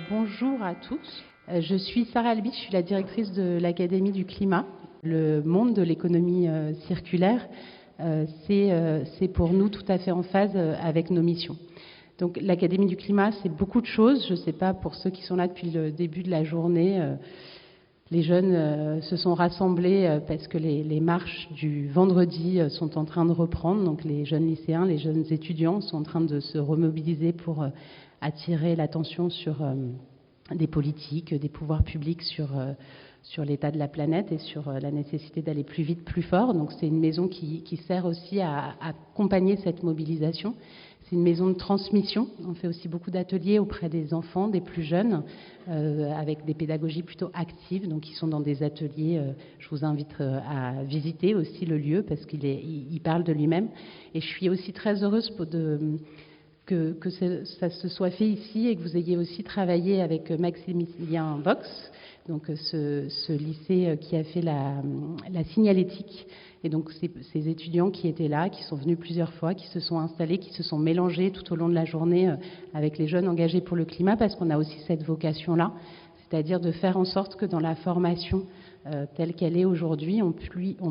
Bonjour à tous. Je suis Sarah Albi, je suis la directrice de l'Académie du climat. Le monde de l'économie circulaire, c'est pour nous tout à fait en phase avec nos missions. Donc l'Académie du climat, c'est beaucoup de choses. Je ne sais pas, pour ceux qui sont là depuis le début de la journée, les jeunes se sont rassemblés parce que les marches du vendredi sont en train de reprendre. Donc les jeunes lycéens, les jeunes étudiants sont en train de se remobiliser pour attirer l'attention sur des politiques, des pouvoirs publics sur l'état de la planète et sur la nécessité d'aller plus vite, plus fort. Donc c'est une maison qui sert aussi à accompagner cette mobilisation. C'est une maison de transmission. On fait aussi beaucoup d'ateliers auprès des enfants, des plus jeunes, avec des pédagogies plutôt actives. Donc ils sont dans des ateliers. Je vous invite à visiter aussi le lieu parce qu'il parle de lui-même. Et je suis aussi très heureuse que ça se soit fait ici et que vous ayez aussi travaillé avec Maximilien Vox, donc ce lycée qui a fait la signalétique. Et donc ces étudiants qui étaient là, qui sont venus plusieurs fois, qui se sont installés, qui se sont mélangés tout au long de la journée avec les jeunes engagés pour le climat, parce qu'on a aussi cette vocation-là, c'est-à-dire de faire en sorte que dans la formation telle qu'elle est aujourd'hui, on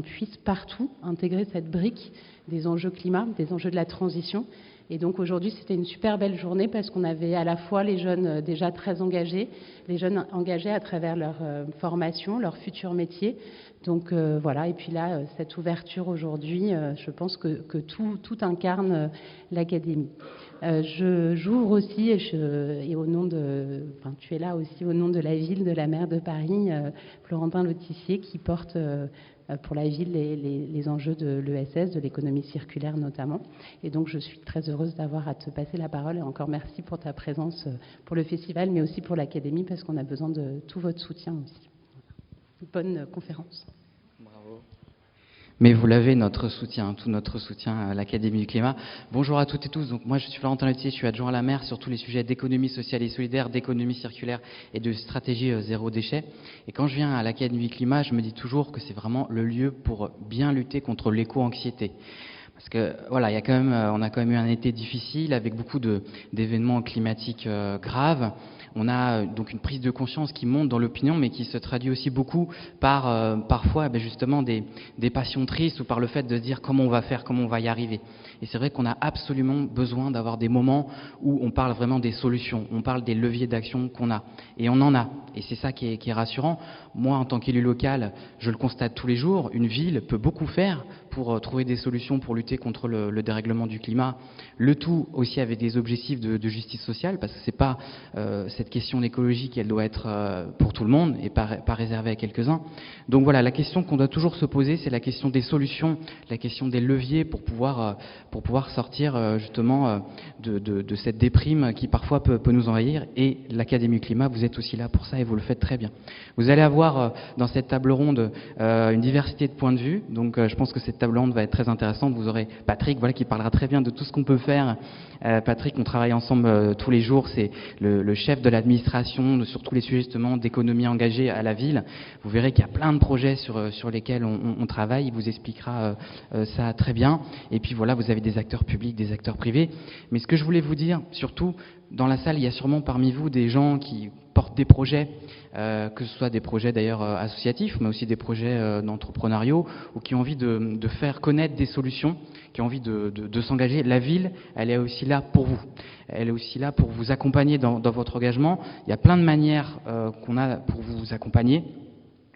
puisse partout intégrer cette brique des enjeux climat, des enjeux de la transition. Et donc aujourd'hui, c'était une super belle journée parce qu'on avait à la fois les jeunes déjà très engagés, les jeunes engagés à travers leur formation, leur futur métier. Donc voilà, et puis là, cette ouverture aujourd'hui, je pense que tout incarne l'Académie. J'ouvre aussi, et au nom tu es là aussi au nom de la ville, de la maire de Paris, Florentin Lotissier, qui porte pour la ville les enjeux de l'ESS, de l'économie circulaire notamment. Et donc je suis très heureuse d'avoir à te passer la parole. Et encore merci pour ta présence pour le festival, mais aussi pour l'Académie, parce qu'on a besoin de tout votre soutien aussi. Bonne conférence. Bravo. Mais vous l'avez, notre soutien, tout notre soutien à l'Académie du climat. Bonjour à toutes et tous. Donc moi, je suis Florentin Lotissier, je suis adjoint à la maire sur tous les sujets d'économie sociale et solidaire, d'économie circulaire et de stratégie zéro déchet. Et quand je viens à l'Académie du climat, je me dis toujours que c'est vraiment le lieu pour bien lutter contre l'éco-anxiété. Parce que voilà, on a quand même eu un été difficile avec beaucoup d'événements climatiques graves. On a donc une prise de conscience qui monte dans l'opinion, mais qui se traduit aussi beaucoup par parfois justement des passions tristes ou par le fait de se dire comment on va faire, comment on va y arriver. Et c'est vrai qu'on a absolument besoin d'avoir des moments où on parle vraiment des solutions, on parle des leviers d'action qu'on a. Et on en a. Et c'est ça qui est rassurant. Moi, en tant qu'élu local, je le constate tous les jours, une ville peut beaucoup faire pour trouver des solutions pour lutter contre le dérèglement du climat. Le tout aussi avec des objectifs de justice sociale, parce que c'est pas cette question d'écologie elle doit être pour tout le monde et pas réservée à quelques-uns. Donc voilà, la question qu'on doit toujours se poser, c'est la question des solutions, la question des leviers pour pouvoir sortir justement de cette déprime qui parfois peut nous envahir. Et l'Académie Climat, vous êtes aussi là pour ça et vous le faites très bien. Vous allez avoir dans cette table ronde une diversité de points de vue, donc je pense que cette table ronde va être très intéressante. Vous aurez Patrick, voilà, qui parlera très bien de tout ce qu'on peut faire. Patrick, on travaille ensemble tous les jours, c'est le chef de l'administration sur tous les sujets justement d'économie engagée à la ville. Vous verrez qu'il y a plein de projets sur lesquels on travaille, il vous expliquera ça très bien. Et puis voilà, vous avez des acteurs publics, des acteurs privés. Mais ce que je voulais vous dire, surtout, dans la salle, il y a sûrement parmi vous des gens qui portent des projets, que ce soit des projets d'ailleurs associatifs, mais aussi des projets d'entrepreneuriaux, ou qui ont envie de faire connaître des solutions, qui ont envie de s'engager. La ville, elle est aussi là pour vous. Elle est aussi là pour vous accompagner dans votre engagement. Il y a plein de manières qu'on a pour vous accompagner.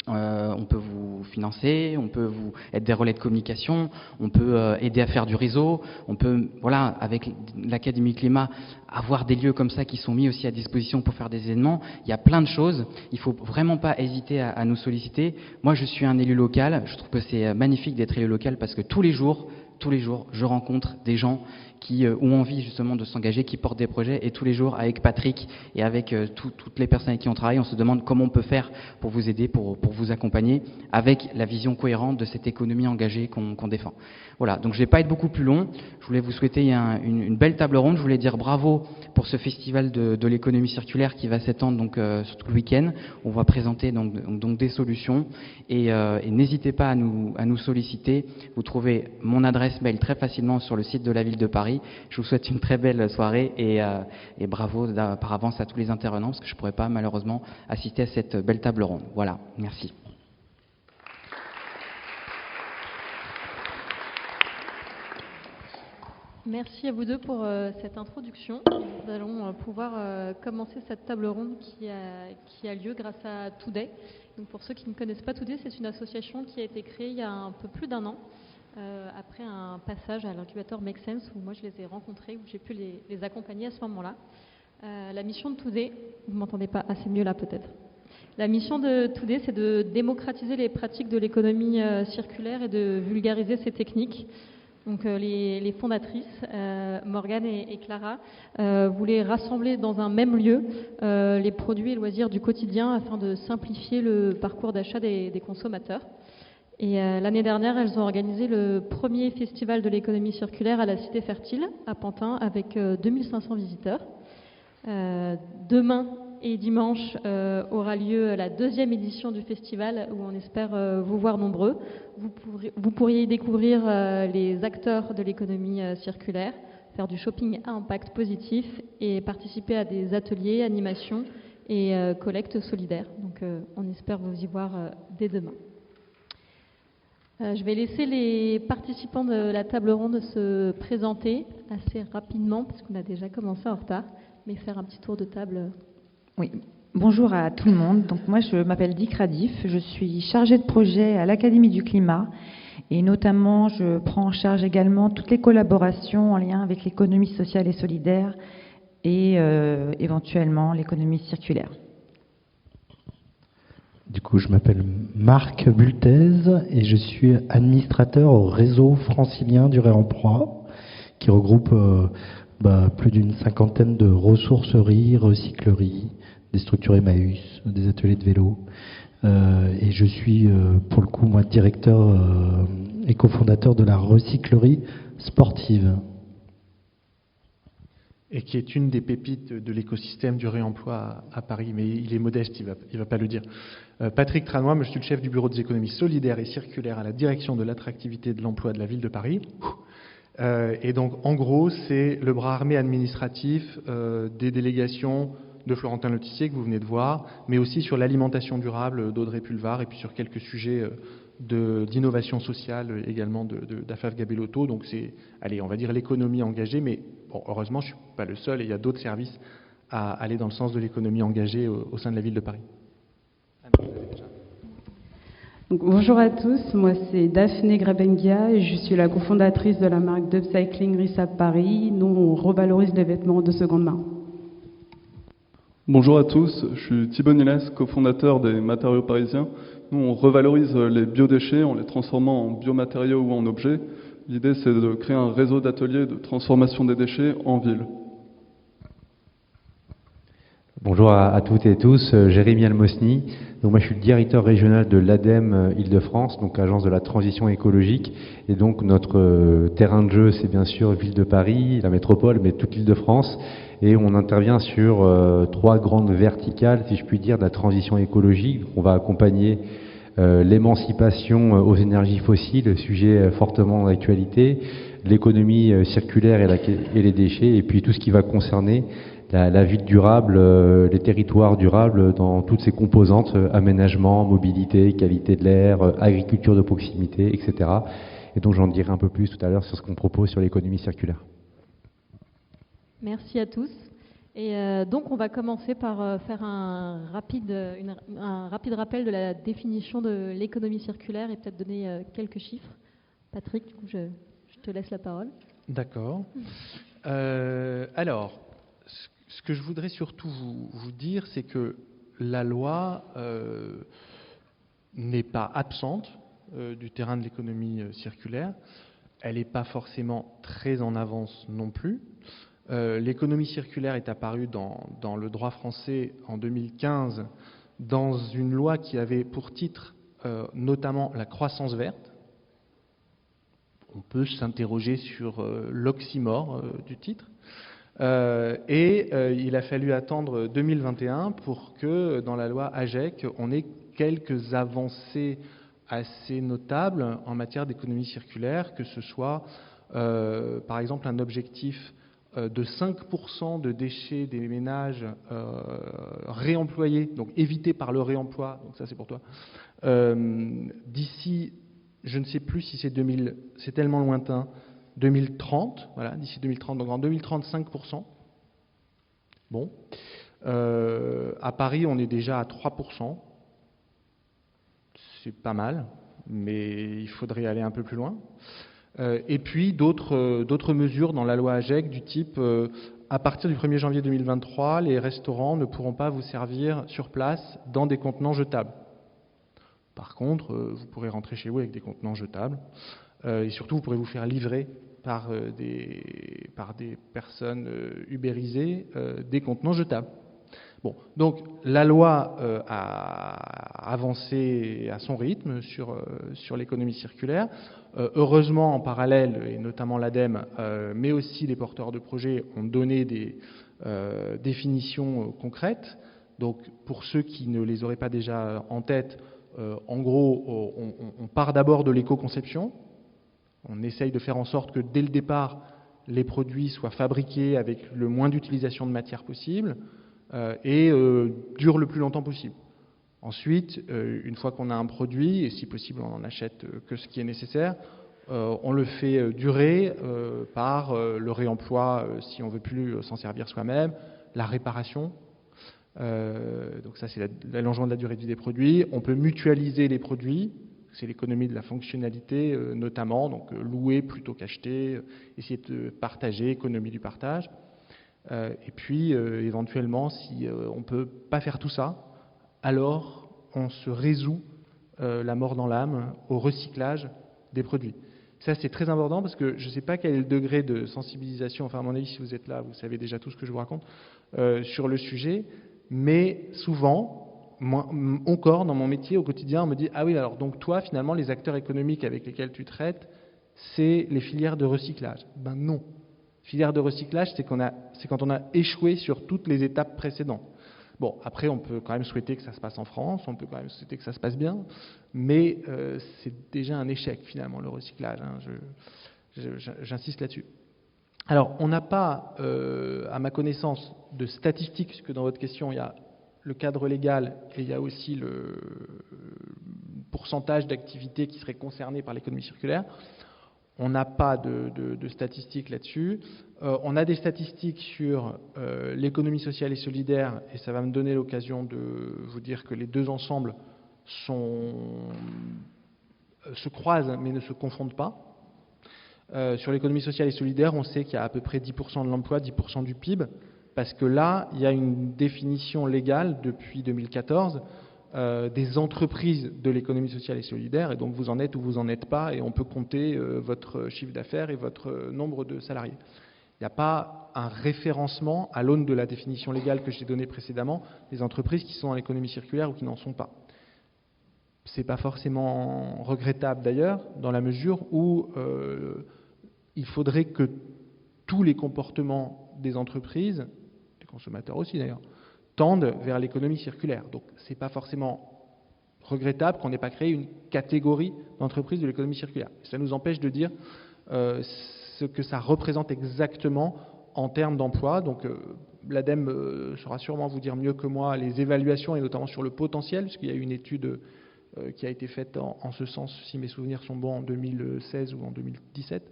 On peut vous financer, on peut vous être des relais de communication, on peut aider à faire du réseau, on peut, voilà, avec l'Académie Climat, avoir des lieux comme ça qui sont mis aussi à disposition pour faire des événements. Il y a plein de choses, il faut vraiment pas hésiter à nous solliciter. Moi, je suis un élu local, je trouve que c'est magnifique d'être élu local parce que tous les jours, je rencontre des gens qui ont envie justement de s'engager, qui portent des projets, et tous les jours avec Patrick et avec toutes les personnes avec qui on travaille, on se demande comment on peut faire pour vous aider, pour vous accompagner avec la vision cohérente de cette économie engagée qu'on défend. Voilà, donc je ne vais pas être beaucoup plus long, je voulais vous souhaiter une belle table ronde, je voulais dire bravo pour ce festival de l'économie circulaire qui va s'étendre donc sur tout le week-end. On va présenter donc des solutions et n'hésitez pas à nous solliciter. Vous trouvez mon adresse adresse mail très facilement sur le site de la ville de Paris. Je vous souhaite une très belle soirée et bravo par avance à tous les intervenants parce que je ne pourrais pas malheureusement assister à cette belle table ronde. Voilà, merci. Merci à vous deux pour cette introduction. Nous allons pouvoir commencer cette table ronde qui a lieu grâce à Today. Donc pour ceux qui ne connaissent pas Today, c'est une association qui a été créée il y a un peu plus d'un an, après un passage à l'incubateur Make Sense, où moi je les ai rencontrés, où j'ai pu les accompagner à ce moment-là. La mission de Today, vous ne m'entendez pas assez mieux là peut-être. La mission de Today, c'est de démocratiser les pratiques de l'économie circulaire et de vulgariser ces techniques. Donc les fondatrices, Morgane et Clara, voulaient rassembler dans un même lieu les produits et loisirs du quotidien afin de simplifier le parcours d'achat des consommateurs. Et l'année dernière, elles ont organisé le premier festival de l'économie circulaire à la Cité Fertile, à Pantin, avec 2500 visiteurs. Demain et dimanche aura lieu la deuxième édition du festival où on espère vous voir nombreux. Vous pourriez y découvrir les acteurs de l'économie circulaire, faire du shopping à impact positif et participer à des ateliers, animations et collectes solidaires. Donc on espère vous y voir dès demain. Je vais laisser les participants de la table ronde se présenter assez rapidement parce qu'on a déjà commencé en retard, mais faire un petit tour de table. Oui, bonjour à tout le monde. Donc moi, je m'appelle Dick Radif, je suis chargée de projet à l'Académie du Climat et notamment, je prends en charge également toutes les collaborations en lien avec l'économie sociale et solidaire et éventuellement l'économie circulaire. Du coup, je m'appelle Marc Bultez et je suis administrateur au réseau francilien du réemploi qui regroupe plus d'une cinquantaine de ressourceries, recycleries, des structures Emmaüs, des ateliers de vélo. Et je suis, pour le coup, moi, directeur et cofondateur de la recyclerie sportive. Et qui est une des pépites de l'écosystème du réemploi à Paris, mais il est modeste, il va pas le dire. Patrick Tranois, moi je suis le chef du bureau des économies solidaires et circulaires à la direction de l'attractivité de l'emploi de la ville de Paris. Et donc, en gros, c'est le bras armé administratif des délégations de Florentin Letissier que vous venez de voir, mais aussi sur l'alimentation durable d'Audrey Pulvar et puis sur quelques sujets d'innovation sociale également d'Afaf Gabellotto. Donc c'est, allez, on va dire l'économie engagée, mais bon, heureusement, je ne suis pas le seul et il y a d'autres services à aller dans le sens de l'économie engagée au sein de la ville de Paris. Donc, bonjour à tous, moi c'est Daphné Grabengia et je suis la cofondatrice de la marque d'upcycling Risab Paris. Nous, on revalorise les vêtements de seconde main. Bonjour à tous, je suis Thibaut Niles, cofondateur des Matériaux Parisiens. Nous, on revalorise les biodéchets en les transformant en biomatériaux ou en objets. L'idée, c'est de créer un réseau d'ateliers de transformation des déchets en ville. Bonjour à toutes et tous, Jérémy Almosny. Donc moi je suis le directeur régional de l'ADEME Île-de-France, donc agence de la transition écologique. Et donc notre terrain de jeu, c'est bien sûr Ville de Paris, la métropole, mais toute l'Île-de-France. Et on intervient sur 3 grandes verticales, si je puis dire, de la transition écologique. On va accompagner l'émancipation aux énergies fossiles, sujet fortement d'actualité, l'économie circulaire et les déchets, et puis tout ce qui va concerner la ville durable, les territoires durables dans toutes ses composantes, aménagement, mobilité, qualité de l'air, agriculture de proximité, etc. Et donc j'en dirai un peu plus tout à l'heure sur ce qu'on propose sur l'économie circulaire. Merci à tous. Et donc on va commencer par faire un rapide rappel de la définition de l'économie circulaire et peut-être donner quelques chiffres. Patrick, du coup, je te laisse la parole. D'accord. Alors, ce que je voudrais surtout vous dire, c'est que la loi n'est pas absente du terrain de l'économie circulaire. Elle n'est pas forcément très en avance non plus. L'économie circulaire est apparue dans le droit français en 2015 dans une loi qui avait pour titre notamment la croissance verte. On peut s'interroger sur l'oxymore du titre. Il a fallu attendre 2021 pour que dans la loi AGEC, on ait quelques avancées assez notable en matière d'économie circulaire, que ce soit par exemple un objectif de 5% de déchets des ménages réemployés, donc évités par le réemploi, donc ça c'est pour toi, d'ici, je ne sais plus si c'est c'est tellement lointain, 2030, voilà, d'ici 2030, donc en 2030, 5%. Bon. À Paris, on est déjà à 3%. C'est pas mal, mais il faudrait aller un peu plus loin. Et puis d'autres mesures dans la loi AGEC du type à partir du 1er janvier 2023, les restaurants ne pourront pas vous servir sur place dans des contenants jetables. Par contre, vous pourrez rentrer chez vous avec des contenants jetables et surtout vous pourrez vous faire livrer par des personnes ubérisées des contenants jetables. Bon, donc la loi a avancé à son rythme sur l'économie circulaire. Heureusement, en parallèle, et notamment l'ADEME, mais aussi les porteurs de projets ont donné des définitions concrètes. Donc pour ceux qui ne les auraient pas déjà en tête, en gros, on part d'abord de l'éco-conception. On essaye de faire en sorte que dès le départ, les produits soient fabriqués avec le moins d'utilisation de matière possible et durent le plus longtemps possible. Ensuite, une fois qu'on a un produit, et si possible on n'en achète que ce qui est nécessaire, on le fait durer par le réemploi si on ne veut plus s'en servir soi-même, la réparation. Donc ça c'est l'allongement de la durée de vie des produits. On peut mutualiser les produits, c'est l'économie de la fonctionnalité notamment, donc louer plutôt qu'acheter, essayer de partager, économie du partage. Et puis éventuellement, si on ne peut pas faire tout ça, alors on se résout la mort dans l'âme au recyclage des produits. Ça c'est très important parce que je ne sais pas quel est le degré de sensibilisation, enfin à mon avis si vous êtes là, vous savez déjà tout ce que je vous raconte sur le sujet, mais souvent, moi, encore dans mon métier au quotidien, on me dit « Ah oui, alors donc toi finalement les acteurs économiques avec lesquels tu traites, c'est les filières de recyclage ». Ben non. Filière de recyclage, c'est quand on a échoué sur toutes les étapes précédentes. Bon, après, on peut quand même souhaiter que ça se passe en France, on peut quand même souhaiter que ça se passe bien, mais c'est déjà un échec, finalement, le recyclage. Hein, j'insiste là-dessus. Alors, on n'a pas, à ma connaissance, de statistiques, puisque dans votre question, il y a le cadre légal et il y a aussi le pourcentage d'activités qui seraient concernées par l'économie circulaire. On n'a pas de statistiques là-dessus. On a des statistiques sur l'économie sociale et solidaire, et ça va me donner l'occasion de vous dire que les deux ensembles se croisent mais ne se confondent pas. Sur l'économie sociale et solidaire, on sait qu'il y a à peu près 10% de l'emploi, 10% du PIB, parce que là, il y a une définition légale depuis 2014 des entreprises de l'économie sociale et solidaire, et donc vous en êtes ou vous n'en êtes pas, et on peut compter votre chiffre d'affaires et votre nombre de salariés. Il n'y a pas un référencement à l'aune de la définition légale que j'ai donnée précédemment des entreprises qui sont dans l'économie circulaire ou qui n'en sont pas. Ce n'est pas forcément regrettable d'ailleurs, dans la mesure où il faudrait que tous les comportements des entreprises, des consommateurs aussi d'ailleurs, tendent vers l'économie circulaire. Donc ce n'est pas forcément regrettable qu'on n'ait pas créé une catégorie d'entreprises de l'économie circulaire. Ça nous empêche de dire ce que ça représente exactement en termes d'emploi. Donc l'ADEME saura sûrement vous dire mieux que moi les évaluations, et notamment sur le potentiel, puisqu'il y a eu une étude qui a été faite en ce sens, si mes souvenirs sont bons, en 2016 ou en 2017.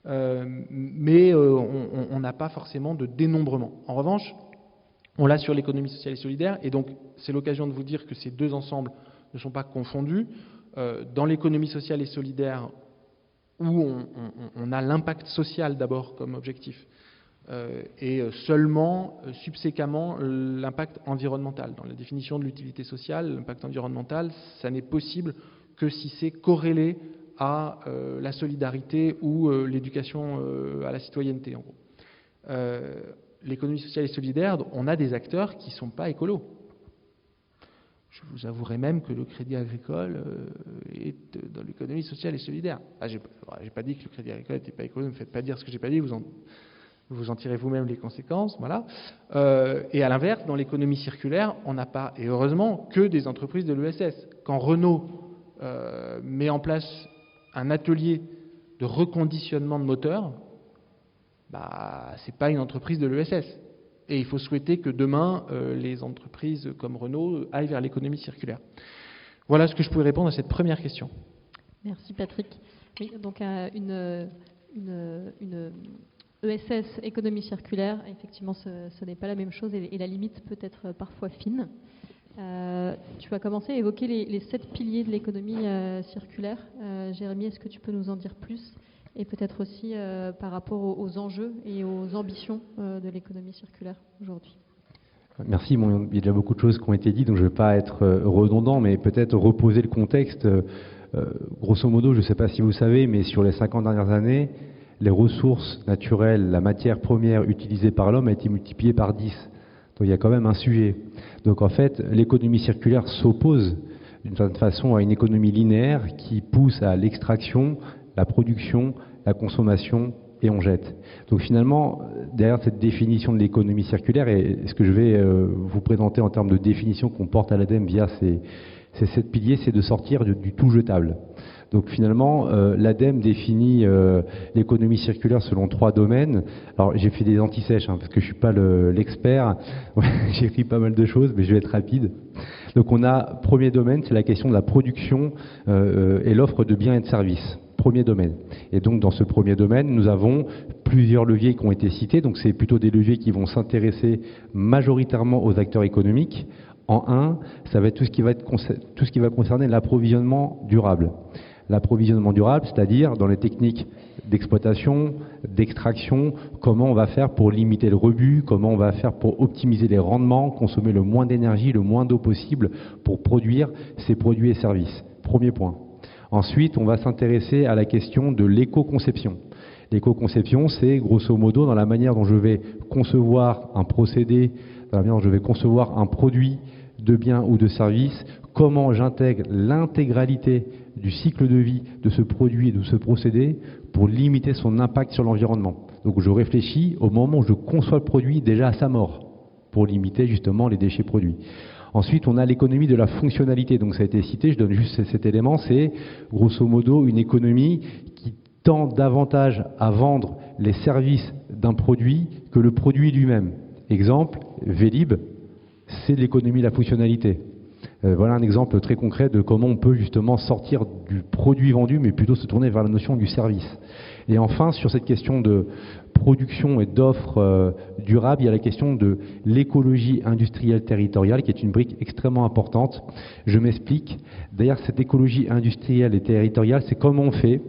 Mais on n'a pas forcément de dénombrement. En revanche, on l'a sur l'économie sociale et solidaire, et donc c'est l'occasion de vous dire que ces deux ensembles ne sont pas confondus. Dans l'économie sociale et solidaire, où on a l'impact social d'abord comme objectif, et seulement, subséquemment, l'impact environnemental. Dans la définition de l'utilité sociale, l'impact environnemental, ça n'est possible que si c'est corrélé à la solidarité ou l'éducation à la citoyenneté, en gros. L'économie sociale et solidaire, on a des acteurs qui ne sont pas écolos. Je vous avouerai même que le Crédit Agricole est dans l'économie sociale et solidaire. J'ai pas dit que le Crédit Agricole n'était pas écolo, ne me faites pas dire ce que j'ai pas dit, vous en tirez vous-même les conséquences. Voilà. Et à l'inverse, dans l'économie circulaire, on n'a pas, et heureusement, que des entreprises de l'ESS. Quand Renault met en place un atelier de reconditionnement de moteurs, c'est pas une entreprise de l'ESS. Et il faut souhaiter que demain, les entreprises comme Renault aillent vers l'économie circulaire. Voilà ce que je pouvais répondre à cette première question. Merci Patrick. Oui, donc une ESS, économie circulaire, effectivement ce n'est pas la même chose et la limite peut être parfois fine. Tu vas commencer à évoquer les 7 piliers de l'économie circulaire. Jérémy, est-ce que tu peux nous en dire plus? Et peut-être aussi par rapport aux enjeux et aux ambitions de l'économie circulaire aujourd'hui. Merci. Bon, il y a déjà beaucoup de choses qui ont été dites, donc je ne vais pas être redondant, mais peut-être reposer le contexte. Grosso modo, je ne sais pas si vous savez, mais sur les 50 dernières années, les ressources naturelles, la matière première utilisée par l'homme a été multipliée par 10. Donc il y a quand même un sujet. Donc en fait, l'économie circulaire s'oppose d'une certaine façon à une économie linéaire qui pousse à l'extraction, la production, la consommation et on jette. Donc finalement, derrière cette définition de l'économie circulaire, et ce que je vais vous présenter en termes de définition qu'on porte à l'ADEME via ces 7 piliers, c'est de sortir du tout jetable. Donc finalement, l'ADEME définit l'économie circulaire selon 3 domaines. Alors j'ai fait des antisèches, parce que je ne suis pas l'expert. J'ai écrit pas mal de choses, mais je vais être rapide. Donc on a, premier domaine, c'est la question de la production et l'offre de biens et de services. Premier domaine. Et donc dans ce premier domaine, nous avons plusieurs leviers qui ont été cités. Donc c'est plutôt des leviers qui vont s'intéresser majoritairement aux acteurs économiques. En un, ça va être tout ce qui va concerner l'approvisionnement durable. L'approvisionnement durable, c'est-à-dire dans les techniques d'exploitation, d'extraction, comment on va faire pour limiter le rebut, comment on va faire pour optimiser les rendements, consommer le moins d'énergie, le moins d'eau possible pour produire ces produits et services. Premier point. Ensuite, on va s'intéresser à la question de l'éco-conception. L'éco-conception, c'est grosso modo dans la manière dont je vais concevoir un procédé, dans la manière dont je vais concevoir un produit de bien ou de service, comment j'intègre l'intégralité du cycle de vie de ce produit et de ce procédé pour limiter son impact sur l'environnement. Donc je réfléchis au moment où je conçois le produit déjà à sa mort, pour limiter justement les déchets produits. Ensuite, on a l'économie de la fonctionnalité. Donc ça a été cité, je donne juste cet élément, c'est grosso modo une économie qui tend davantage à vendre les services d'un produit que le produit lui-même. Exemple, Vélib, c'est l'économie de la fonctionnalité. Voilà un exemple très concret de comment on peut justement sortir du produit vendu, mais plutôt se tourner vers la notion du service. Et enfin, sur cette question de production et d'offres durables, il y a la question de l'écologie industrielle territoriale, qui est une brique extrêmement importante. Je m'explique. D'ailleurs, cette écologie industrielle et territoriale, c'est comment on fait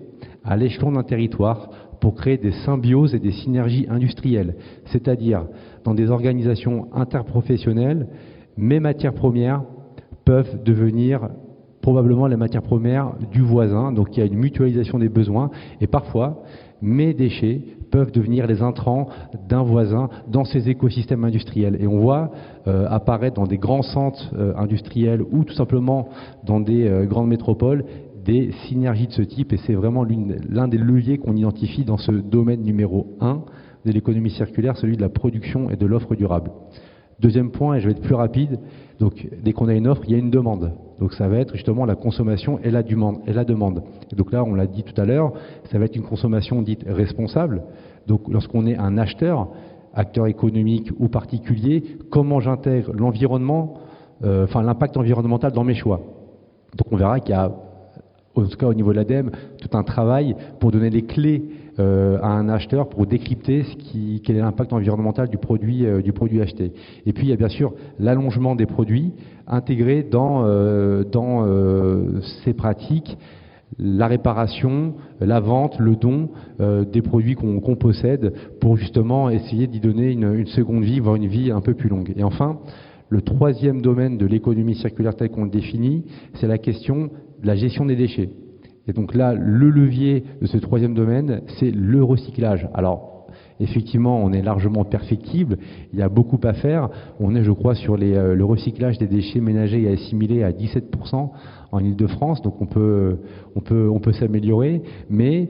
à l'échelon d'un territoire pour créer des symbioses et des synergies industrielles. C'est-à-dire, dans des organisations interprofessionnelles, mes matières premières peuvent devenir probablement la matière première du voisin, donc il y a une mutualisation des besoins, et parfois mes déchets peuvent devenir les intrants d'un voisin dans ces écosystèmes industriels. Et on voit apparaître dans des grands centres industriels ou tout simplement dans des grandes métropoles des synergies de ce type, et c'est vraiment l'un des leviers qu'on identifie dans ce domaine numéro 1 de l'économie circulaire, celui de la production et de l'offre durable. Deuxième point, et je vais être plus rapide, donc dès qu'on a une offre, il y a une demande. Donc ça va être justement la consommation et la demande. Et donc là, on l'a dit tout à l'heure, ça va être une consommation dite responsable. Donc lorsqu'on est un acheteur, acteur économique ou particulier, comment j'intègre l'environnement, l'impact environnemental dans mes choix. Donc on verra qu'il y a, en tout cas au niveau de l'ADEME, tout un travail pour donner les clés à un acheteur pour décrypter quel est l'impact environnemental du produit acheté. Et puis il y a bien sûr l'allongement des produits intégrés dans ces pratiques, la réparation, la vente, le don des produits qu'on possède pour justement essayer d'y donner une seconde vie, voire une vie un peu plus longue. Et enfin, le troisième domaine de l'économie circulaire tel qu'on le définit, c'est la question de la gestion des déchets. Et donc là, le levier de ce troisième domaine, c'est le recyclage. Alors, effectivement, on est largement perfectible, il y a beaucoup à faire. On est, je crois, sur le recyclage des déchets ménagers et assimilés à 17% en Ile-de-France, donc on peut s'améliorer, mais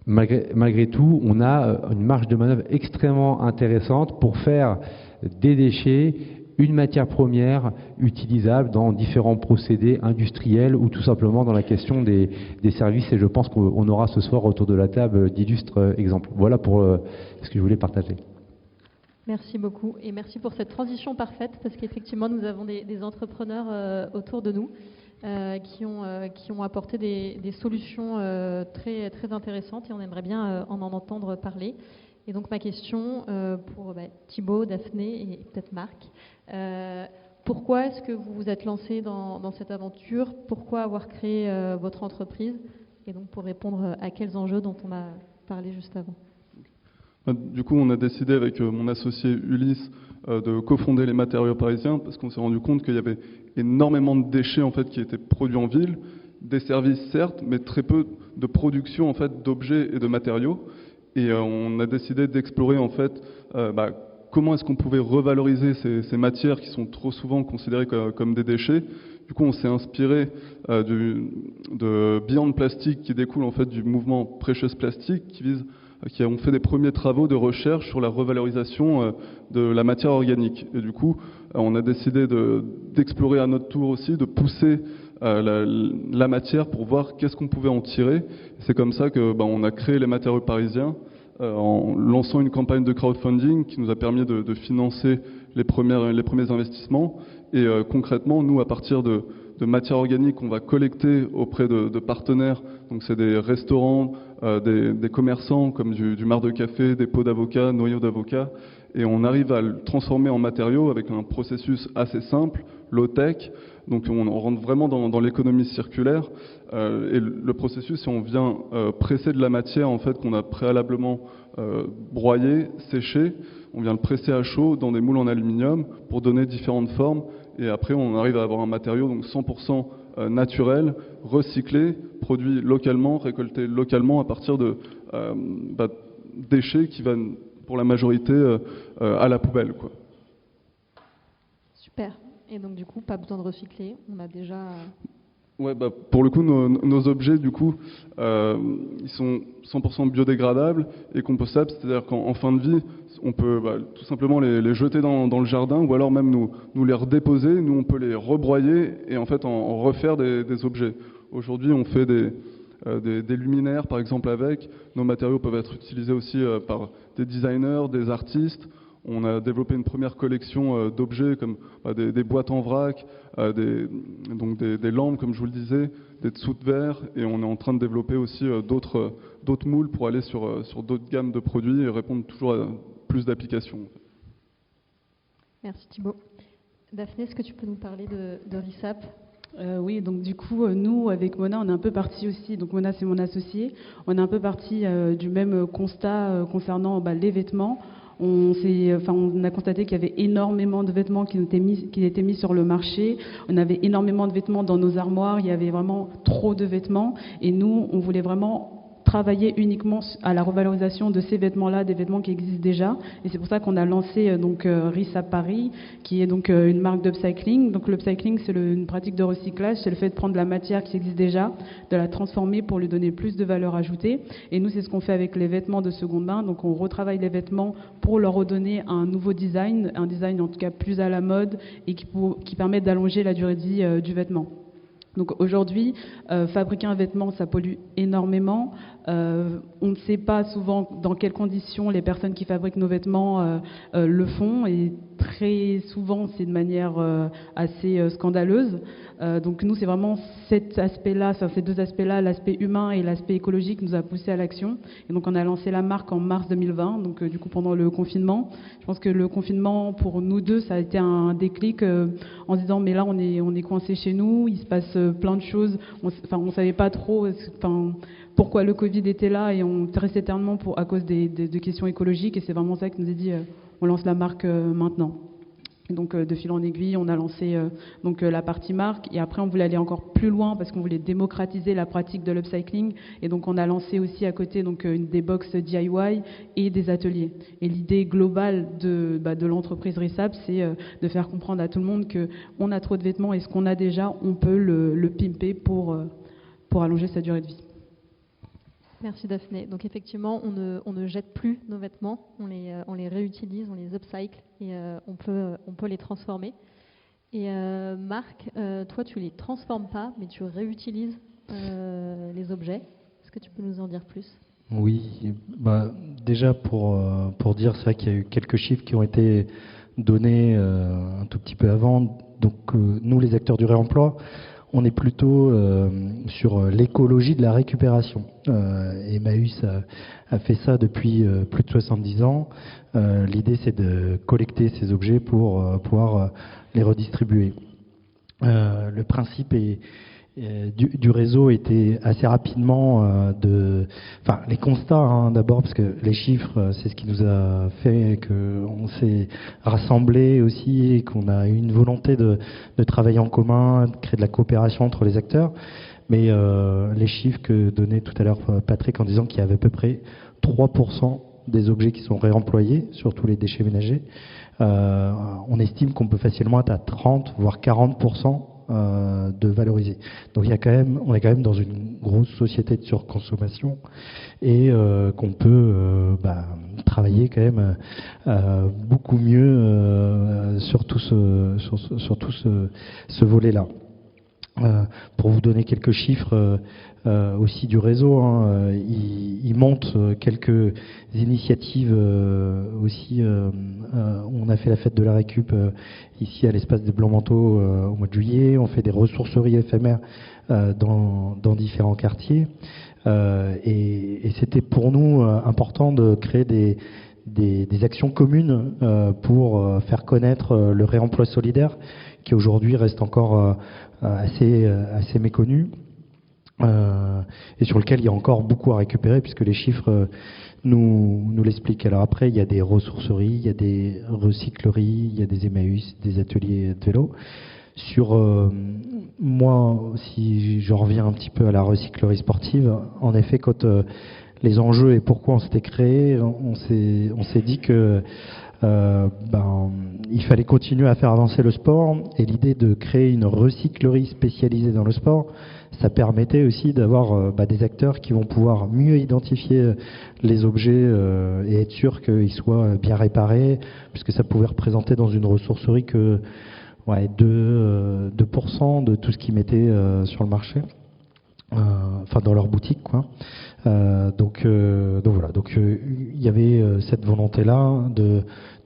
malgré tout, on a une marge de manœuvre extrêmement intéressante pour faire des déchets une matière première utilisable dans différents procédés industriels ou tout simplement dans la question des services. Et je pense qu'on aura ce soir autour de la table d'illustres exemples. Voilà pour ce que je voulais partager. Merci beaucoup et merci pour cette transition parfaite parce qu'effectivement nous avons des entrepreneurs autour de nous qui ont apporté des solutions très, très intéressantes et on aimerait bien en entendre parler. Et donc ma question pour Thibaut, Daphné et peut-être Marc, pourquoi est-ce que vous vous êtes lancé dans cette aventure? Pourquoi avoir créé votre entreprise? Et donc pour répondre à quels enjeux dont on a parlé juste avant. Du coup, on a décidé avec mon associé Ulysse de cofonder les Matériaux Parisiens parce qu'on s'est rendu compte qu'il y avait énormément de déchets en fait qui étaient produits en ville, des services certes, mais très peu de production en fait d'objets et de matériaux. Et on a décidé d'explorer en fait comment est-ce qu'on pouvait revaloriser ces matières qui sont trop souvent considérées comme des déchets. Du coup, on s'est inspiré de Beyond Plastic qui découle en fait du mouvement Precious Plastic qui ont fait des premiers travaux de recherche sur la revalorisation de la matière organique. Et du coup, on a décidé d'explorer à notre tour aussi, de pousser la matière pour voir qu'est-ce qu'on pouvait en tirer. C'est comme ça que on a créé les Matériaux Parisiens en lançant une campagne de crowdfunding qui nous a permis de financer les premiers investissements. Et concrètement, nous, à partir de matières organiques qu'on va collecter auprès de partenaires, donc c'est des restaurants, des commerçants comme du marc de café, des pots d'avocat, noyaux d'avocat, et on arrive à le transformer en matériaux avec un processus assez simple, low-tech, donc on rentre vraiment dans l'économie circulaire, et le processus, c'est on vient presser de la matière en fait qu'on a préalablement broyée, séchée, on vient le presser à chaud dans des moules en aluminium pour donner différentes formes. Et après, on arrive à avoir un matériau donc 100% naturel, recyclé, produit localement, récolté localement à partir de déchets qui vont pour la majorité à la poubelle, quoi. Super. Et donc du coup, pas besoin de recycler. On a déjà... Ouais, pour le coup, nos objets, du coup, ils sont 100% biodégradables et compostables, c'est-à-dire qu'en fin de vie, on peut tout simplement les jeter dans le jardin ou alors même nous les redéposer, nous on peut les rebroyer et en fait en refaire des objets. Aujourd'hui, on fait des luminaires, par exemple, avec. Nos matériaux peuvent être utilisés aussi par des designers, des artistes. On a développé une première collection d'objets comme des boîtes en vrac, des lampes, comme je vous le disais, des dessous de verre, et on est en train de développer aussi d'autres moules pour aller sur d'autres gammes de produits et répondre toujours à plus d'applications. Merci Thibaut. Daphné, est-ce que tu peux nous parler de RISAP ? Oui, donc du coup, nous, avec Mona, on est un peu parti aussi, donc Mona c'est mon associé, on est un peu parti du même constat concernant les vêtements. On a constaté qu'il y avait énormément de vêtements qui étaient mis sur le marché. On avait énormément de vêtements dans nos armoires. Il y avait vraiment trop de vêtements. Et nous, on voulait vraiment travailler uniquement à la revalorisation de ces vêtements-là, des vêtements qui existent déjà. Et c'est pour ça qu'on a lancé RISAP Paris, qui est donc une marque d'upcycling. Donc l'upcycling, c'est une pratique de recyclage, c'est le fait de prendre la matière qui existe déjà, de la transformer pour lui donner plus de valeur ajoutée. Et nous, c'est ce qu'on fait avec les vêtements de seconde main. Donc on retravaille les vêtements pour leur redonner un nouveau design, un design en tout cas plus à la mode et qui permet d'allonger la durée de vie du vêtement. Donc aujourd'hui, fabriquer un vêtement, ça pollue énormément. On ne sait pas souvent dans quelles conditions les personnes qui fabriquent nos vêtements le font, et très souvent c'est de manière assez scandaleuse. Donc nous, c'est vraiment cet aspect-là, ces deux aspects-là, l'aspect humain et l'aspect écologique, nous a poussé à l'action. Et donc on a lancé la marque en mars 2020, donc du coup pendant le confinement. Je pense que le confinement pour nous deux, ça a été un déclic en se disant mais là on est coincé chez nous, il se passe plein de choses. On savait pas trop pourquoi le Covid était là, et on restait éternellement à cause de questions écologiques, et c'est vraiment ça qui nous a dit on lance la marque maintenant. Et donc de fil en aiguille, on a lancé la partie marque, et après on voulait aller encore plus loin parce qu'on voulait démocratiser la pratique de l'upcycling, et donc on a lancé aussi à côté des box DIY et des ateliers. Et l'idée globale de l'entreprise RISAP, c'est de faire comprendre à tout le monde qu'on a trop de vêtements et ce qu'on a déjà, on peut le pimper pour allonger sa durée de vie. Merci Daphné. Donc effectivement, on ne jette plus nos vêtements, on les réutilise, on les upcycle et on peut les transformer. Et Marc, toi tu les transformes pas, mais tu réutilises les objets. Est-ce que tu peux nous en dire plus ? Oui, déjà pour dire, c'est vrai qu'il y a eu quelques chiffres qui ont été donnés un tout petit peu avant. Donc nous, les acteurs du réemploi, on est plutôt sur l'écologie de la récupération. Emmaüs a fait ça depuis plus de 70 ans. L'idée, c'est de collecter ces objets pour pouvoir les redistribuer. Le principe du réseau était assez rapidement les constats d'abord, parce que les chiffres, c'est ce qui nous a fait qu'on s'est rassemblés aussi et qu'on a eu une volonté de travailler en commun, de créer de la coopération entre les acteurs. Mais les chiffres que donnait tout à l'heure Patrick en disant qu'il y avait à peu près 3% des objets qui sont réemployés sur tous les déchets ménagers, on estime qu'on peut facilement être à 30 voire 40% de valoriser. Donc on est quand même dans une grosse société de surconsommation et qu'on peut travailler quand même beaucoup mieux sur tout ce volet-là. Pour vous donner quelques chiffres aussi du réseau, il monte quelques initiatives aussi. On a fait la fête de la récup ici à l'espace des Blancs-Manteaux au mois de juillet. On fait des ressourceries éphémères dans différents quartiers. Et c'était pour nous important de créer des actions communes pour faire connaître le réemploi solidaire qui aujourd'hui reste encore assez méconnu et sur lequel il y a encore beaucoup à récupérer puisque les chiffres nous l'expliquent. Alors après, il y a des ressourceries, il y a des recycleries, il y a des Emmaüs, des ateliers de vélo. Sur moi, si je reviens un petit peu à la recyclerie sportive, en effet, quand les enjeux et pourquoi on s'était créé, on s'est dit que il fallait continuer à faire avancer le sport et l'idée de créer une recyclerie spécialisée dans le sport, ça permettait aussi d'avoir des acteurs qui vont pouvoir mieux identifier les objets et être sûr qu'ils soient bien réparés, puisque ça pouvait représenter dans une ressourcerie que 2% de tout ce qu'ils mettaient sur le marché, dans leur boutique, quoi. Donc voilà. Donc il y avait cette volonté-là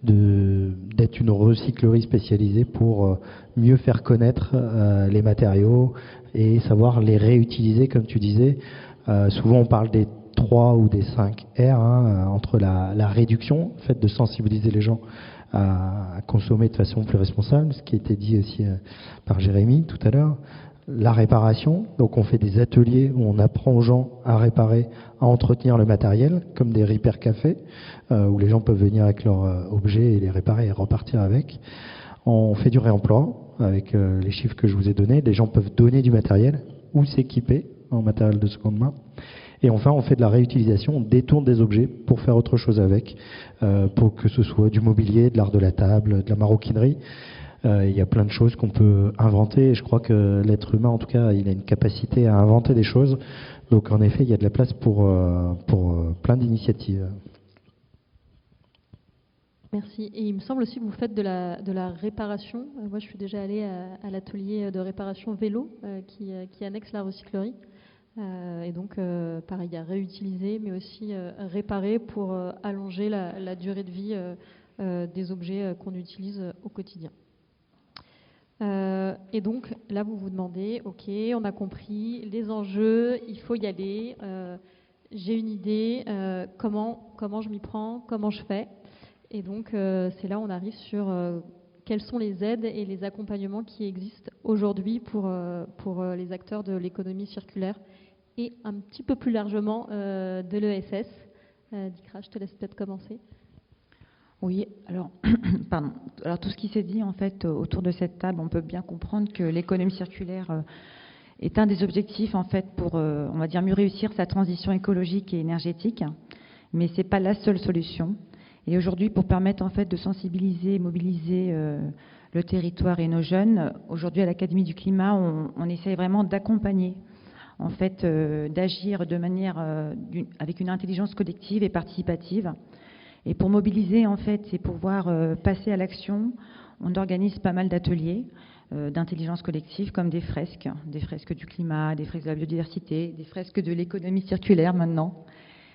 d'être une recyclerie spécialisée pour mieux faire connaître les matériaux et savoir les réutiliser, comme tu disais. Souvent on parle des 3 ou des 5 R entre la réduction, le fait de sensibiliser les gens à consommer de façon plus responsable, ce qui a été dit aussi par Jérémy tout à l'heure. La réparation, donc on fait des ateliers où on apprend aux gens à réparer, à entretenir le matériel, comme des repair cafés, où les gens peuvent venir avec leurs objets et les réparer et repartir avec. On fait du réemploi, avec les chiffres que je vous ai donnés. Les gens peuvent donner du matériel ou s'équiper en matériel de seconde main. Et enfin, on fait de la réutilisation, on détourne des objets pour faire autre chose avec, pour que ce soit du mobilier, de l'art de la table, de la maroquinerie. Il y a plein de choses qu'on peut inventer et je crois que l'être humain, en tout cas, il a une capacité à inventer des choses. Donc en effet, il y a de la place pour plein d'initiatives. Merci. Et il me semble aussi que vous faites de la réparation. Moi, je suis déjà allée à l'atelier de réparation vélo qui annexe la recyclerie. Et donc, pareil, il y a réutiliser, mais aussi réparer pour allonger la durée de vie des objets qu'on utilise au quotidien. Et donc, là, vous vous demandez, ok, on a compris les enjeux, il faut y aller, j'ai une idée, comment je m'y prends, comment je fais. Et donc, c'est là où on arrive sur quelles sont les aides et les accompagnements qui existent aujourd'hui pour les acteurs de l'économie circulaire et un petit peu plus largement de l'ESS. Dikra, je te laisse peut-être commencer. Oui, alors, pardon. Alors tout ce qui s'est dit en fait autour de cette table, on peut bien comprendre que l'économie circulaire est un des objectifs en fait pour, on va dire, mieux réussir sa transition écologique et énergétique, mais c'est pas la seule solution. Et aujourd'hui, pour permettre en fait de sensibiliser, et mobiliser le territoire et nos jeunes, aujourd'hui à l'Académie du Climat, on essaye vraiment d'accompagner en fait, d'agir de manière avec une intelligence collective et participative. Et pour mobiliser, en fait, et pouvoir passer à l'action, on organise pas mal d'ateliers d'intelligence collective, comme des fresques du climat, des fresques de la biodiversité, des fresques de l'économie circulaire maintenant,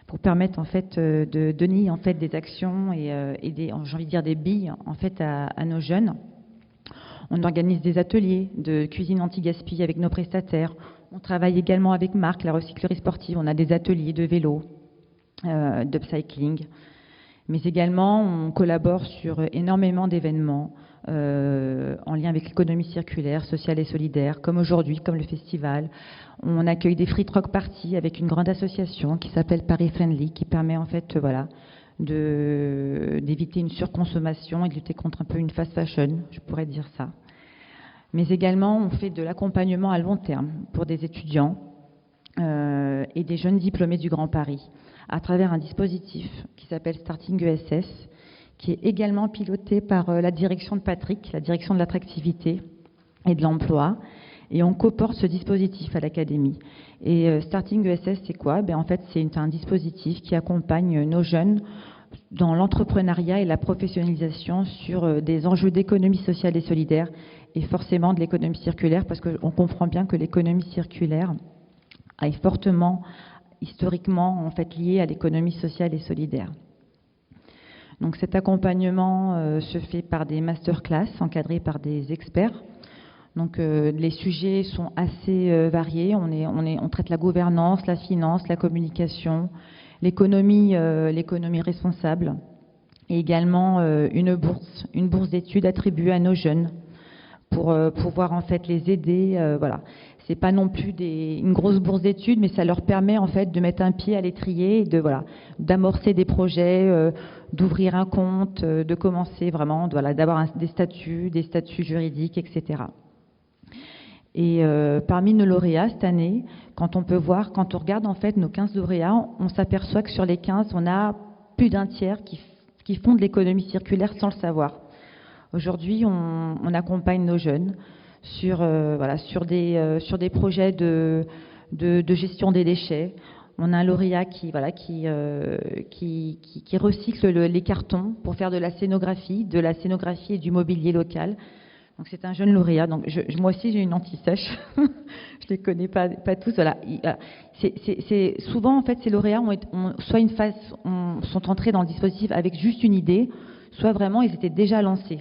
pour permettre en fait de donner en fait des actions et des, j'ai envie de dire des billes en fait à nos jeunes. On organise des ateliers de cuisine anti-gaspi avec nos prestataires. On travaille également avec Marc, la recyclerie sportive. On a des ateliers de vélo, d'upcycling. Mais également, on collabore sur énormément d'événements en lien avec l'économie circulaire, sociale et solidaire, comme aujourd'hui, comme le festival. On accueille des free truck parties avec une grande association qui s'appelle Paris Friendly, qui permet en fait, voilà, d'éviter une surconsommation et de lutter contre un peu une fast fashion, je pourrais dire ça. Mais également, on fait de l'accompagnement à long terme pour des étudiants et des jeunes diplômés du Grand Paris, à travers un dispositif qui s'appelle Starting ESS, qui est également piloté par la direction de Patrick, la direction de l'attractivité et de l'emploi. Et on coporte ce dispositif à l'académie. Et Starting ESS, c'est quoi? En fait, c'est un dispositif qui accompagne nos jeunes dans l'entrepreneuriat et la professionnalisation sur des enjeux d'économie sociale et solidaire, et forcément de l'économie circulaire, parce qu'on comprend bien que l'économie circulaire est fortement, historiquement, en fait, liée à l'économie sociale et solidaire. Donc cet accompagnement se fait par des masterclass encadrés par des experts. Donc les sujets sont assez variés. On traite la gouvernance, la finance, la communication, l'économie responsable, et également une bourse d'études attribuée à nos jeunes pour pouvoir en fait les aider. Voilà, c'est pas non plus une grosse bourse d'études, mais ça leur permet en fait de mettre un pied à l'étrier, et d'amorcer des projets, d'ouvrir un compte, de commencer vraiment, d'avoir des statuts juridiques, etc. Et parmi nos lauréats cette année, quand on regarde en fait nos 15 lauréats, on s'aperçoit que sur les 15, on a plus d'un tiers qui font de l'économie circulaire sans le savoir. Aujourd'hui, on accompagne nos jeunes sur des projets de gestion des déchets. On a un lauréat qui recycle les cartons pour faire de la scénographie et du mobilier local. Donc c'est un jeune lauréat. Donc moi aussi j'ai une anti-sèche. Je les connais pas tous. Voilà. C'est souvent en fait ces lauréats sont entrés dans le dispositif avec juste une idée, soit vraiment ils étaient déjà lancés.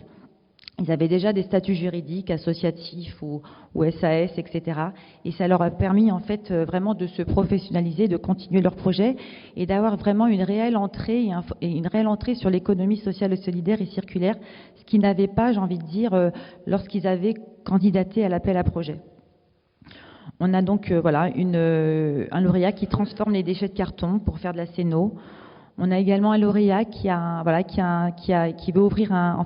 Ils avaient déjà des statuts juridiques, associatifs ou SAS, etc. Et ça leur a permis en fait vraiment de se professionnaliser, de continuer leur projet et d'avoir vraiment une réelle entrée sur l'économie sociale, solidaire et circulaire, ce qu'ils n'avaient pas, j'ai envie de dire, lorsqu'ils avaient candidaté à l'appel à projet. On a donc un lauréat qui transforme les déchets de carton pour faire de la scéno. On a également un lauréat qui veut ouvrir un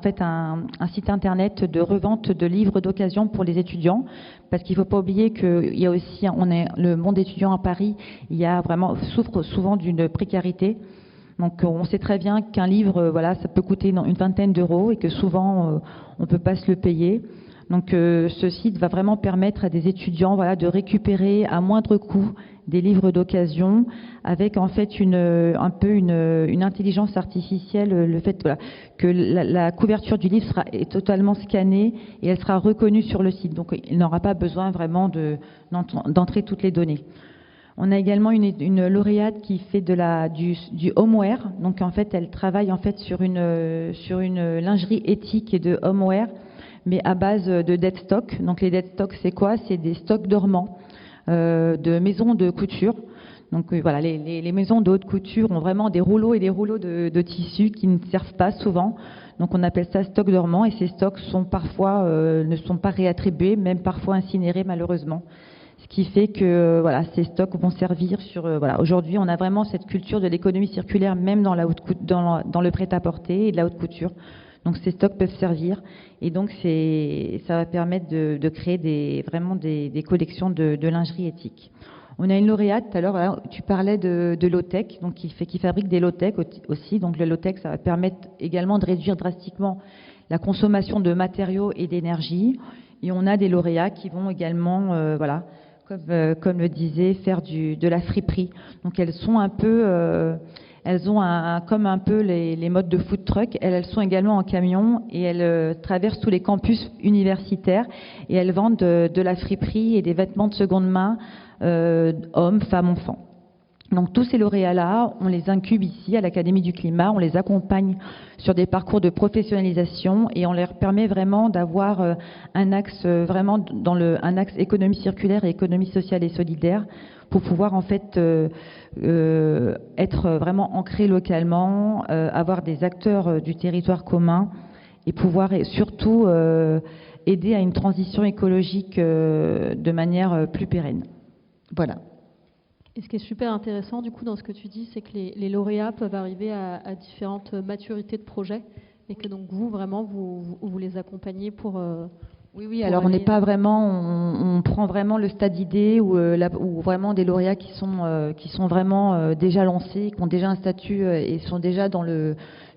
site internet de revente de livres d'occasion pour les étudiants, parce qu'il ne faut pas oublier qu'il y a aussi, le monde étudiant à Paris, souffre souvent d'une précarité. Donc on sait très bien qu'un livre, ça peut coûter une vingtaine d'euros et que souvent on ne peut pas se le payer. Donc ce site va vraiment permettre à des étudiants de récupérer à moindre coût des livres d'occasion, avec en fait une intelligence artificielle, le fait que la couverture du livre est totalement scannée et elle sera reconnue sur le site. Donc il n'aura pas besoin vraiment d'entrer toutes les données. On a également une lauréate qui fait du homeware. Donc en fait elle travaille en fait sur une lingerie éthique et de homeware, mais à base de dead stock. Donc les dead stock, c'est quoi? C'est des stocks dormants de maisons de couture. Donc les maisons de haute couture ont vraiment des rouleaux et des rouleaux de tissus qui ne servent pas souvent. Donc on appelle ça stock dormant, et ces stocks ne sont pas réattribués, même parfois incinérés malheureusement. Ce qui fait que ces stocks vont servir Aujourd'hui, on a vraiment cette culture de l'économie circulaire, même dans le prêt-à-porter et de la haute couture. Donc ces stocks peuvent servir, et donc ça va permettre de créer des collections de lingerie éthique. On a une lauréate, tout à l'heure, tu parlais de low-tech, donc qui fabrique des low-tech aussi. Donc le low-tech, ça va permettre également de réduire drastiquement la consommation de matériaux et d'énergie. Et on a des lauréats qui vont également comme le disait, faire de la friperie. Donc elles sont un peu, elles ont comme un peu les modes de food truck. Elles sont également en camion et elles traversent tous les campus universitaires et elles vendent de la friperie et des vêtements de seconde main, hommes, femmes, enfants. Donc tous ces lauréats-là, on les incube ici à l'Académie du Climat, on les accompagne sur des parcours de professionnalisation et on leur permet vraiment d'avoir un axe vraiment un axe économie circulaire et économie sociale et solidaire pour pouvoir en fait être vraiment ancrés localement, avoir des acteurs du territoire commun et pouvoir surtout aider à une transition écologique de manière plus pérenne. Voilà. Et ce qui est super intéressant, du coup, dans ce que tu dis, c'est que les lauréats peuvent arriver à différentes maturités de projet et que donc vous, vraiment, vous les accompagnez pour... Oui, alors on n'est pas vraiment... On prend vraiment le stade idée ou vraiment des lauréats qui sont vraiment déjà lancés, qui ont déjà un statut et sont déjà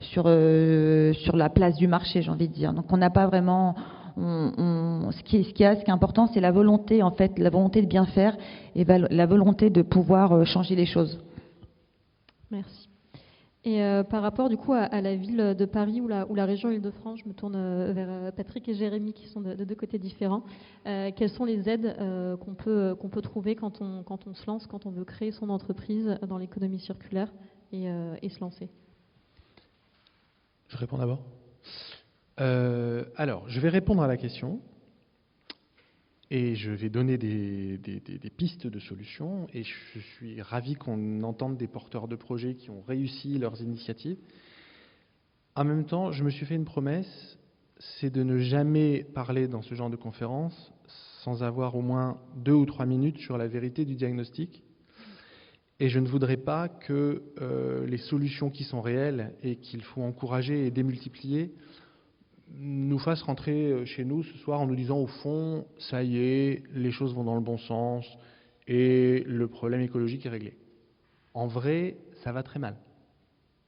sur la place du marché, j'ai envie de dire. Donc on n'a pas vraiment... Ce qui est important, c'est la volonté, en fait, la volonté de bien faire et la volonté de pouvoir changer les choses. Merci. Et par rapport, du coup, à la ville de Paris ou la région Île-de-France, je me tourne vers Patrick et Jérémy, qui sont de deux côtés différents. Quelles sont les aides qu'on peut trouver quand on se lance, quand on veut créer son entreprise dans l'économie circulaire et se lancer? Je réponds d'abord. Alors, je vais répondre à la question et je vais donner des pistes de solutions et je suis ravi qu'on entende des porteurs de projets qui ont réussi leurs initiatives. En même temps, je me suis fait une promesse, c'est de ne jamais parler dans ce genre de conférence sans avoir au moins 2 ou 3 minutes sur la vérité du diagnostic. Et je ne voudrais pas que les solutions qui sont réelles et qu'il faut encourager et démultiplier nous fasse rentrer chez nous ce soir en nous disant au fond, ça y est, les choses vont dans le bon sens et le problème écologique est réglé. En vrai, ça va très mal.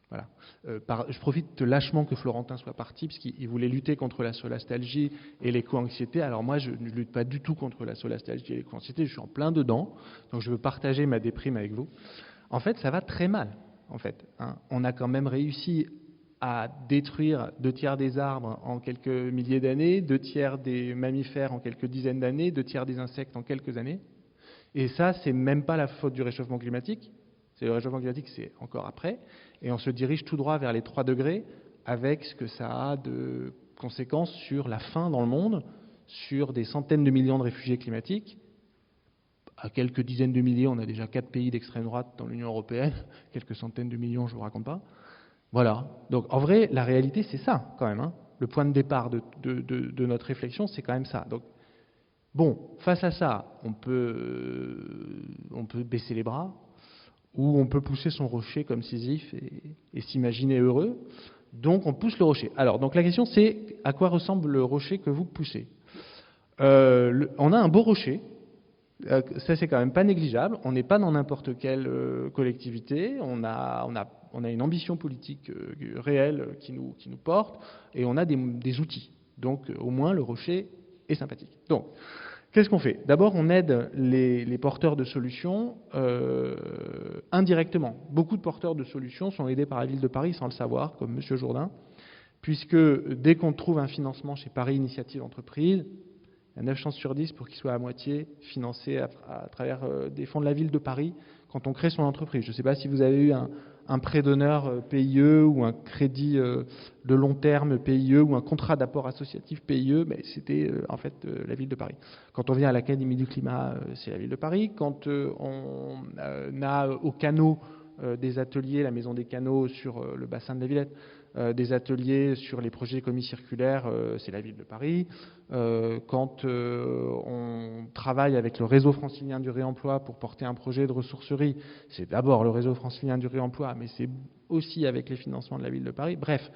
Voilà. Je profite de lâchement que Florentin soit parti, puisqu'il voulait lutter contre la solastalgie et l'éco-anxiété. Alors moi, je ne lutte pas du tout contre la solastalgie et l'éco-anxiété, je suis en plein dedans, donc je veux partager ma déprime avec vous. En fait, ça va très mal. En fait, hein. On a quand même réussi à détruire 2/3 des arbres en quelques milliers d'années, 2/3 des mammifères en quelques dizaines d'années, 2/3 des insectes en quelques années. Et ça, c'est même pas la faute du réchauffement climatique. C'est le réchauffement climatique, c'est encore après. Et on se dirige tout droit vers les 3 degrés avec ce que ça a de conséquences sur la faim dans le monde, sur des centaines de millions de réfugiés climatiques. À quelques dizaines de milliers, on a déjà 4 pays d'extrême droite dans l'Union européenne. Quelques centaines de millions, je ne vous raconte pas. Voilà. Donc en vrai, la réalité, c'est ça quand même. Hein. Le point de départ de notre réflexion, c'est quand même ça. Donc, bon, face à ça, on peut baisser les bras, ou on peut pousser son rocher comme Sisyphe et s'imaginer heureux. Donc on pousse le rocher. Alors, donc la question, c'est à quoi ressemble le rocher que vous poussez? On a un beau rocher. Ça, c'est quand même pas négligeable. On n'est pas dans n'importe quelle collectivité. On a une ambition politique réelle qui nous porte et on a des outils. Donc, au moins, le rocher est sympathique. Donc, qu'est-ce qu'on fait? D'abord, on aide les porteurs de solutions indirectement. Beaucoup de porteurs de solutions sont aidés par la Ville de Paris sans le savoir, comme M. Jourdain, puisque dès qu'on trouve un financement chez Paris Initiative Entreprise, il y a 9 chances sur 10 pour qu'il soit à moitié financé à travers des fonds de la Ville de Paris quand on crée son entreprise. Je ne sais pas si vous avez eu un prêt d'honneur PIE ou un crédit de long terme PIE ou un contrat d'apport associatif PIE, mais c'était en fait la Ville de Paris. Quand on vient à l'Académie du Climat, c'est la Ville de Paris. Quand on a au canot des ateliers, la Maison des Canaux sur le bassin de la Villette, des ateliers sur les projets d'économie circulaire, c'est la Ville de Paris. Quand on travaille avec le réseau francilien du réemploi pour porter un projet de ressourcerie, c'est d'abord le réseau francilien du réemploi, mais c'est aussi avec les financements de la Ville de Paris. Bref,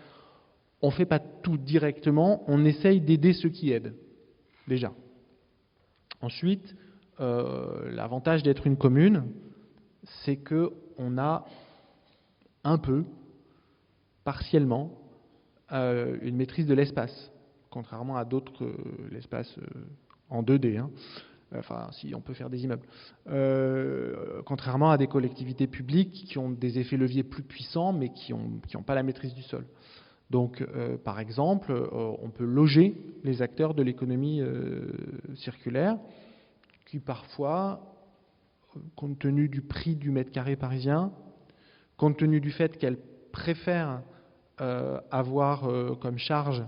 on ne fait pas tout directement, on essaye d'aider ceux qui aident, déjà. Ensuite, l'avantage d'être une commune, c'est qu'on a un peu, partiellement, une maîtrise de l'espace, contrairement à d'autres, l'espace en 2D. Hein. Enfin, si on peut faire des immeubles. Contrairement à des collectivités publiques qui ont des effets leviers plus puissants, mais qui n'ont pas la maîtrise du sol. Donc, par exemple, on peut loger les acteurs de l'économie circulaire, qui parfois, compte tenu du prix du mètre carré parisien, compte tenu du fait qu'elles préfèrent avoir comme charge,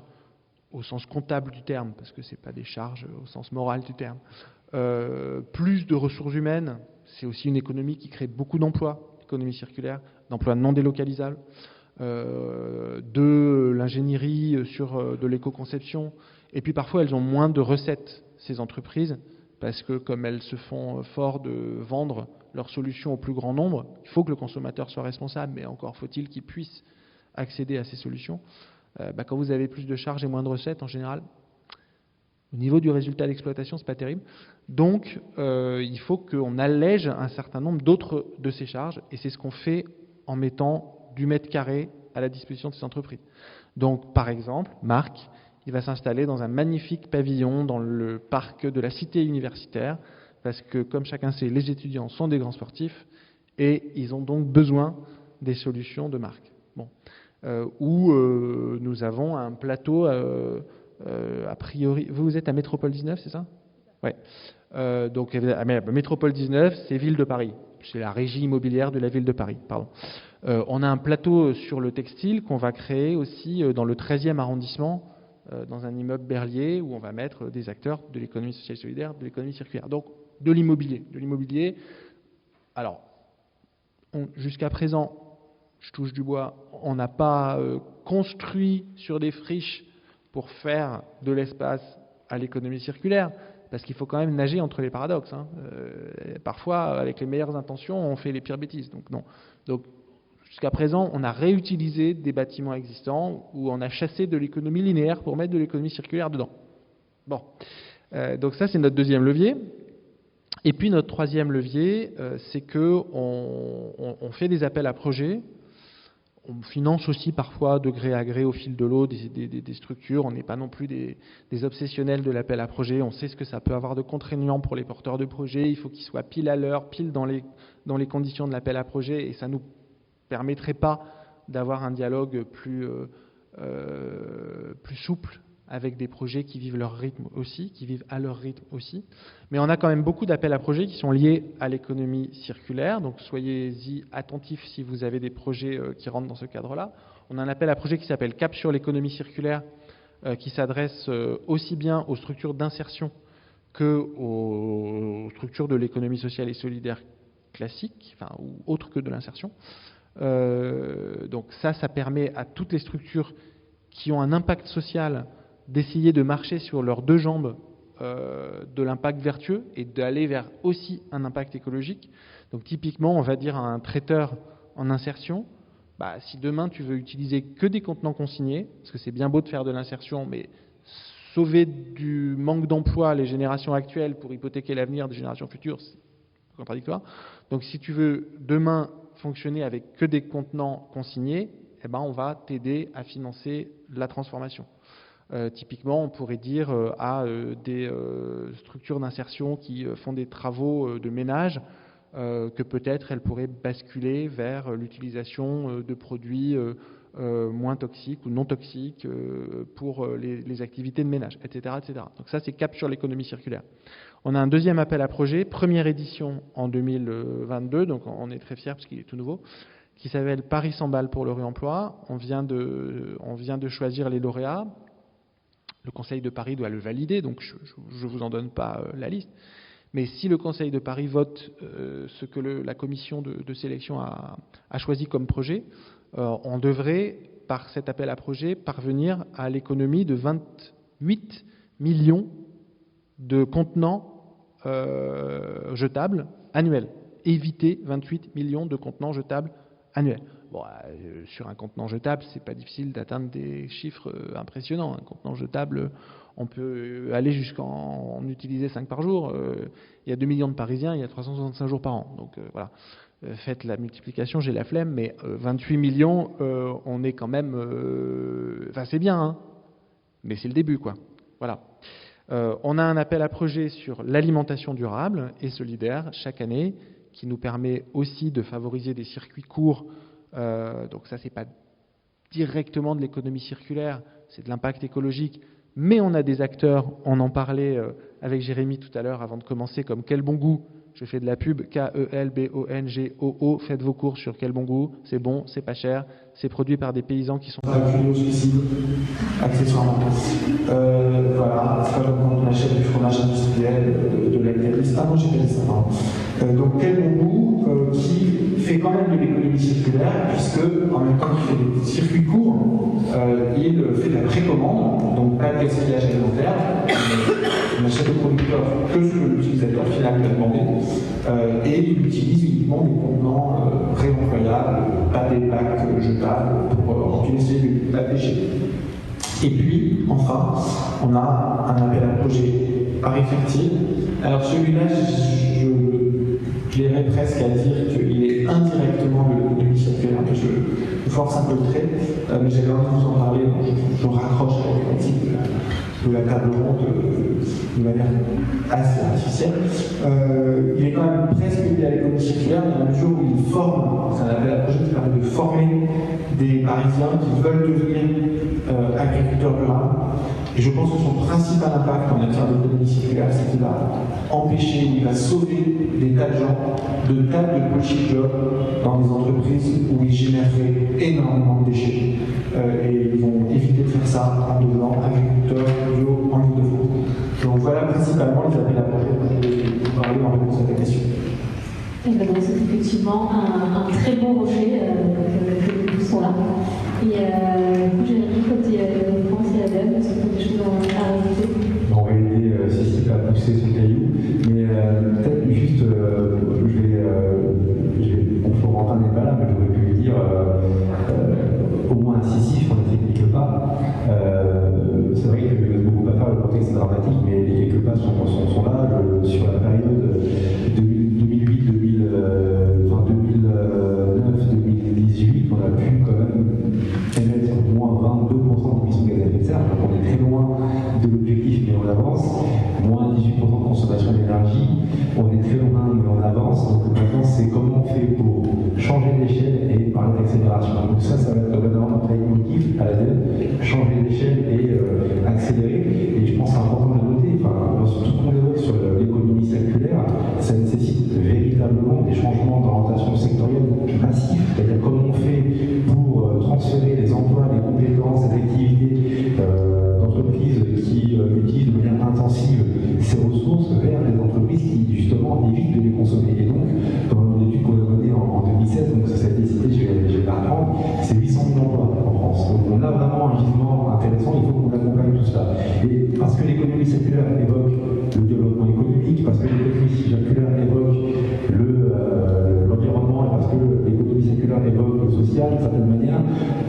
au sens comptable du terme, parce que ce n'est pas des charges au sens moral du terme, plus de ressources humaines, c'est aussi une économie qui crée beaucoup d'emplois, l'économie circulaire, d'emplois non délocalisables, de l'ingénierie sur de l'éco-conception, et puis parfois elles ont moins de recettes, ces entreprises, parce que comme elles se font fort de vendre leurs solutions au plus grand nombre, il faut que le consommateur soit responsable, mais encore faut-il qu'il puisse accéder à ces solutions. Quand vous avez plus de charges et moins de recettes, en général, au niveau du résultat d'exploitation, c'est pas terrible. Donc, il faut qu'on allège un certain nombre d'autres de ces charges, et c'est ce qu'on fait en mettant du mètre carré à la disposition de ces entreprises. Donc, par exemple, Marc, il va s'installer dans un magnifique pavillon dans le parc de la cité universitaire, parce que, comme chacun sait, les étudiants sont des grands sportifs, et ils ont donc besoin des solutions de Marc. Bon. Où nous avons un plateau, a priori, vous êtes à Métropole 19, c'est ça? Ouais. Donc, Métropole 19, c'est Ville de Paris. C'est la régie immobilière de la Ville de Paris, pardon. On a un plateau sur le textile qu'on va créer aussi dans le 13e arrondissement, dans un immeuble Berlier, où on va mettre des acteurs de l'économie sociale et solidaire, de l'économie circulaire. Donc, de l'immobilier. De l'immobilier. Alors, jusqu'à présent, je touche du bois, on n'a pas construit sur des friches pour faire de l'espace à l'économie circulaire, parce qu'il faut quand même nager entre les paradoxes. Parfois, avec les meilleures intentions, on fait les pires bêtises. Donc non. Donc, jusqu'à présent, on a réutilisé des bâtiments existants où on a chassé de l'économie linéaire pour mettre de l'économie circulaire dedans. Bon. Donc ça, c'est notre deuxième levier. Et puis notre troisième levier, c'est qu'on fait des appels à projets. On finance aussi parfois de gré à gré au fil de l'eau des structures. On n'est pas non plus des obsessionnels de l'appel à projet. On sait ce que ça peut avoir de contraignant pour les porteurs de projets. Il faut qu'ils soient pile à l'heure, pile dans les conditions de l'appel à projet. Et ça ne nous permettrait pas d'avoir un dialogue plus souple avec des projets qui vivent leur rythme aussi, qui vivent à leur rythme aussi. Mais on a quand même beaucoup d'appels à projets qui sont liés à l'économie circulaire, donc soyez-y attentifs si vous avez des projets qui rentrent dans ce cadre-là. On a un appel à projet qui s'appelle Cap sur l'économie circulaire, qui s'adresse aussi bien aux structures d'insertion qu'aux structures de l'économie sociale et solidaire classique, enfin, ou autres que de l'insertion. Donc ça permet à toutes les structures qui ont un impact social d'essayer de marcher sur leurs deux jambes de l'impact vertueux et d'aller vers aussi un impact écologique. Donc typiquement, on va dire à un traiteur en insertion, si demain tu veux utiliser que des contenants consignés, parce que c'est bien beau de faire de l'insertion, mais sauver du manque d'emploi les générations actuelles pour hypothéquer l'avenir des générations futures, c'est contradictoire. Donc si tu veux demain fonctionner avec que des contenants consignés, on va t'aider à financer la transformation. Typiquement, on pourrait dire à des structures d'insertion qui font des travaux de ménage que peut-être elles pourraient basculer vers l'utilisation de produits moins toxiques ou non toxiques pour les activités de ménage, etc., etc. Donc ça, c'est Cap sur l'économie circulaire. On a un deuxième appel à projet, première édition en 2022, donc on est très fiers parce qu'il est tout nouveau, qui s'appelle Paris 100 balles pour le réemploi. On vient de choisir les lauréats. Le Conseil de Paris doit le valider, donc je ne vous en donne pas la liste. Mais si le Conseil de Paris vote ce que la commission de sélection a choisi comme projet, on devrait, par cet appel à projet, parvenir à l'économie de 28 millions de contenants jetables annuels. Éviter 28 millions de contenants jetables annuels. Bon, sur un contenant jetable, c'est pas difficile d'atteindre des chiffres impressionnants. Un contenant jetable, on peut aller jusqu'à en utiliser 5 par jour. Il y a 2 millions de Parisiens, il y a 365 jours par an. Donc voilà, faites la multiplication, j'ai la flemme, mais 28 millions, on est quand même... Enfin, c'est bien, hein, mais c'est le début, quoi. Voilà. On a un appel à projet sur l'alimentation durable et solidaire chaque année, qui nous permet aussi de favoriser des circuits courts. Donc ça, c'est pas directement de l'économie circulaire, c'est de l'impact écologique. Mais on a des acteurs, on en parlait avec Jérémy tout à l'heure avant de commencer, comme Quel Bon Goût. Je fais de la pub, KELBONGOO, faites vos courses sur Quel Bon Goût, c'est bon, c'est pas cher, c'est produit par des paysans qui sont... accessoirement. Voilà, c'est pas comme quand on achète du fromage industriel, de lactalis. Ah non, j'ai pas dit ça, pardon. Donc Quel Bon Goût, qui fait quand même de l'économie circulaire, puisque en même temps qu'il fait des circuits courts, il fait de la précommande, donc pas de gaspillage alimentaire. On achète au producteur que ce que l'utilisateur final lui a demandé, et il utilise uniquement des contenants réemployables, pas des bacs jetables pour remplir les déchets. Et puis, enfin, on a un appel à projet Paris Fertile. Alors celui-là, je l'irais presque à dire qu'il est indirectement de l'économie circulaire, que je force un peu le trait, mais j'avais envie de vous en parler, donc je raccroche avec la thématique de la table ronde de manière assez artificielle. Il est quand même presque lié à l'économie circulaire dans la mesure où il forme, c'est un appel à projet qui permet de former des Parisiens qui veulent devenir agriculteurs durables. Et je pense que son principal impact en matière d'économie circulaire, c'est qu'il va empêcher, il va sauver des tas de gens de tas de bullshit jobs dans des entreprises où ils généreraient énormément de déchets. Et ils vont éviter de faire ça en devenant agriculteurs bio en Ile-de-France. Donc voilà principalement les appels à projets que je vais vous parler en réponse à ta question. Et ben donc c'est effectivement un très bon rocher que nous sont là. Et du coup, Jérémy, côté France et ADEME, est-ce que tu as des choses à rajouter? En réalité, si c'est pas pousser son caillou, mais peut-être juste, bon, Florentin n'est pas là, mais j'aurais pu lui dire au moins incisif, on a fait quelques pas. C'est vrai qu'il y a beaucoup à faire, le contexte est dramatique, mais les quelques pas sont là. Sur la période 2009-2018, on a pu quand même émettre moins 22% d'émissions de gaz à effet de serre, donc on est très loin de l'objectif, mais on avance. Moins 18% de consommation d'énergie, on est très loin, mais on avance. Donc maintenant, c'est comment on fait pour changer d'échelle et parler d'accélération. Donc ça va être vraiment notre émotif à l'ADEME, changer d'échelle et accélérer. Et je pense que c'est important de le noter. Tout ce qu'on évoque sur l'économie circulaire, ça nécessite véritablement des changements d'orientation sectorielle massifs. C'est-à-dire comment on fait pour transférer les emplois, les compétences, les activités d'entreprises qui utilisent de manière intensive ces ressources vers des entreprises qui justement évitent de les consommer. Et donc, dans une étude qu'on a menée en 2016, donc ça a été cité, je vais la reprendre, c'est 800 000 emplois en France. Donc on a vraiment un gisement intéressant, il faut qu'on accompagne tout cela. Et parce que l'économie circulaire évoque le développement économique, parce que l'économie circulaire évoque l'environnement et parce que l'économie circulaire évoque le social, d'une certaine manière,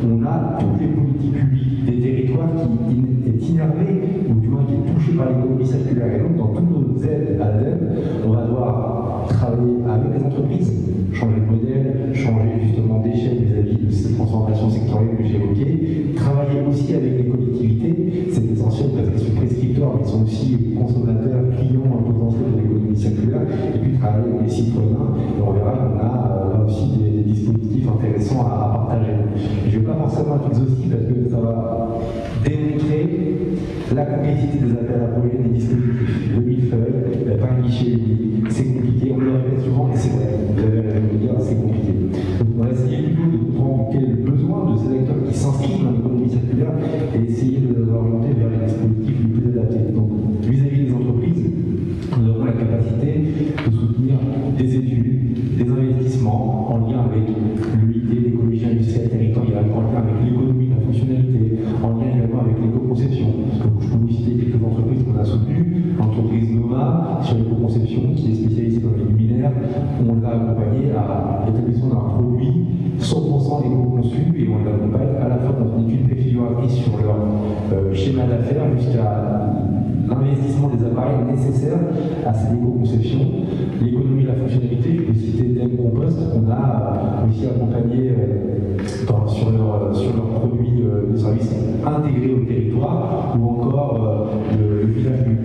on a toutes les politiques publiques des territoires qui est innervé, ou du moins qui est touché par l'économie circulaire. Et donc, dans toutes nos aides à l'ADEME, on va devoir travailler avec les entreprises, changer de modèle, changer justement d'échelle vis-à-vis de ces transformations sectorielles que j'ai évoquées, travailler aussi avec les collectivités, c'est essentiel parce qu'ils sont prescripteurs, mais ils sont aussi consommateurs, clients potentiels de l'économie circulaire, et puis travailler avec les citoyens, et on verra qu'on a là aussi des dispositifs intéressants à partager. Je ne vais pas forcément être exhaustif parce que ça va démontrer la complexité des appels à projets, des dispositifs, le millefeuille, pas un guichet unique, c'est compliqué, on le répète souvent, et c'est vrai, vous avez raison de le dire, c'est compliqué. Donc on va essayer plutôt de comprendre quel est le besoin de ces acteurs qui s'inscrivent dans l'économie circulaire et essayer de les orienter vers les dispositifs les plus adaptés. Donc vis-à-vis des entreprises, nous avons la capacité de soutenir des études, des investissements en lien avec l'UIT, l'écologie industrielle territoriale, en lien avec l'économie de la fonctionnalité, en lien également avec l'éco-conception. Donc je peux vous citer quelques entreprises qu'on a soutenues. L'entreprise Noma sur l'éco-conception qui est spécialisée dans les luminaires, on l'a accompagné à l'établissement d'un produit 100% éco-conçu et on l'accompagne à la fois dans une étude préfiguratrice sur leur schéma d'affaires jusqu'à l'investissement des appareils nécessaires à cette éco-conception. L'économie de la fonctionnalité, je peux citer DM Compost, qu'on a aussi accompagné sur leurs produits de services intégrés au territoire, ou encore le village du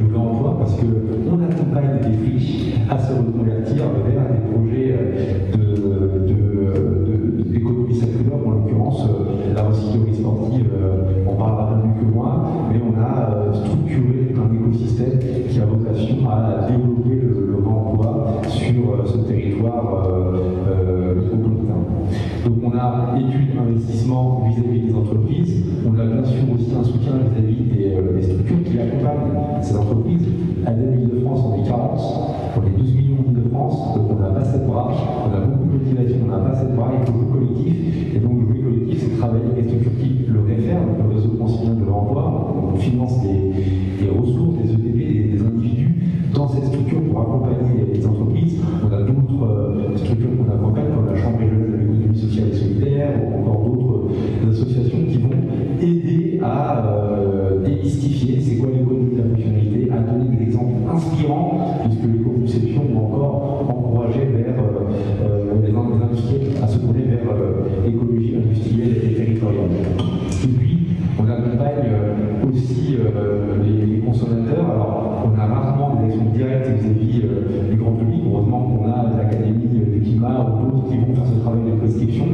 vocation à développer le réemploi sur ce territoire métropolitain. Donc on a étude investissement vis-à-vis des entreprises, on a bien sûr aussi un soutien vis-à-vis des structures qui accompagnent ces entreprises. ADEME Île-de-France, on est 40, on est 12 millions d'Île-de-France, donc on n'a pas cette bras, on a beaucoup de motivation, on n'a pas cette bras, il faut jouer collectif, et donc jouer collectif, c'est travailler avec les structures qui le réfèrent, donc le réseau francilien de l'emploi, on finance des ressources, des ETP, des individus dans cette structure pour accompagner les entreprises. On a d'autres structures qu'on accompagne, comme la Chambre régionale de l'économie sociale et solidaire, ou encore d'autres associations qui vont aider à démystifier c'est quoi l'économie de la fonctionnalité, à donner des exemples inspirants de ce que l'éco-conception ou encore encourager vers les industriels à se tourner vers l'écologie industrielle et territoriale. Et puis, on accompagne aussi les consommateurs. Alors, on a rarement des actions directes vis-à-vis du grand public. Heureusement qu'on a l'Académie du climat ou d'autres qui vont faire ce travail de prescription.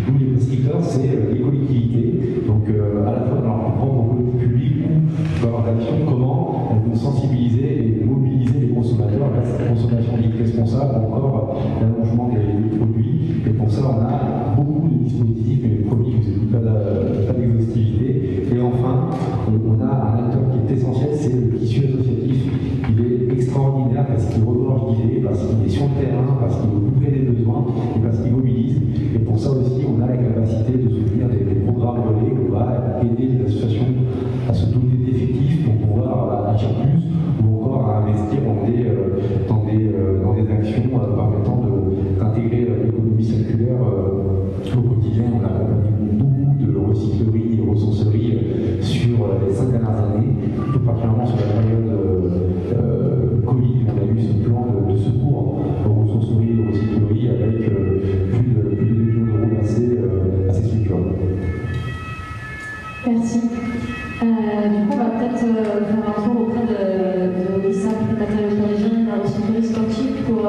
Nous, les prescripteurs, c'est les collectivités. Donc, à la fois dans leur propre politique publique ou dans leurs actions, comment elles vont sensibiliser et mobiliser les consommateurs à cette consommation dite responsable ou encore l'allongement des produits. Et pour ça, on a beaucoup de dispositifs, mais les produits, vous n'avez pas d'exhaustivité. Et enfin, on a un acteur qui est essentiel, c'est le tissu associatif. Il est extraordinaire parce qu'il regorge d'idées, parce qu'il est sur le terrain, parce qu'il est au plus près des besoins et parce qu'il mobilise. Et pour ça aussi, on a la capacité de soutenir des programmes relais. On va aider les associations à se doter d'effectifs pour pouvoir agir plus ou encore à investir dans des actions permettant d'intégrer l'économie circulaire au quotidien. On a accompagné beaucoup de recycleries et ressourceries sur les 5 dernières années, tout particulièrement sur la période Covid, où on a eu ce plan de secours aux ressourceries et aux recycleries avec plus de 2 millions d'euros versés à ces structures. Merci. Du coup, on va peut-être faire un tour auprès de l'ISAP, le matériau parisien, la recyclerie sportive, pour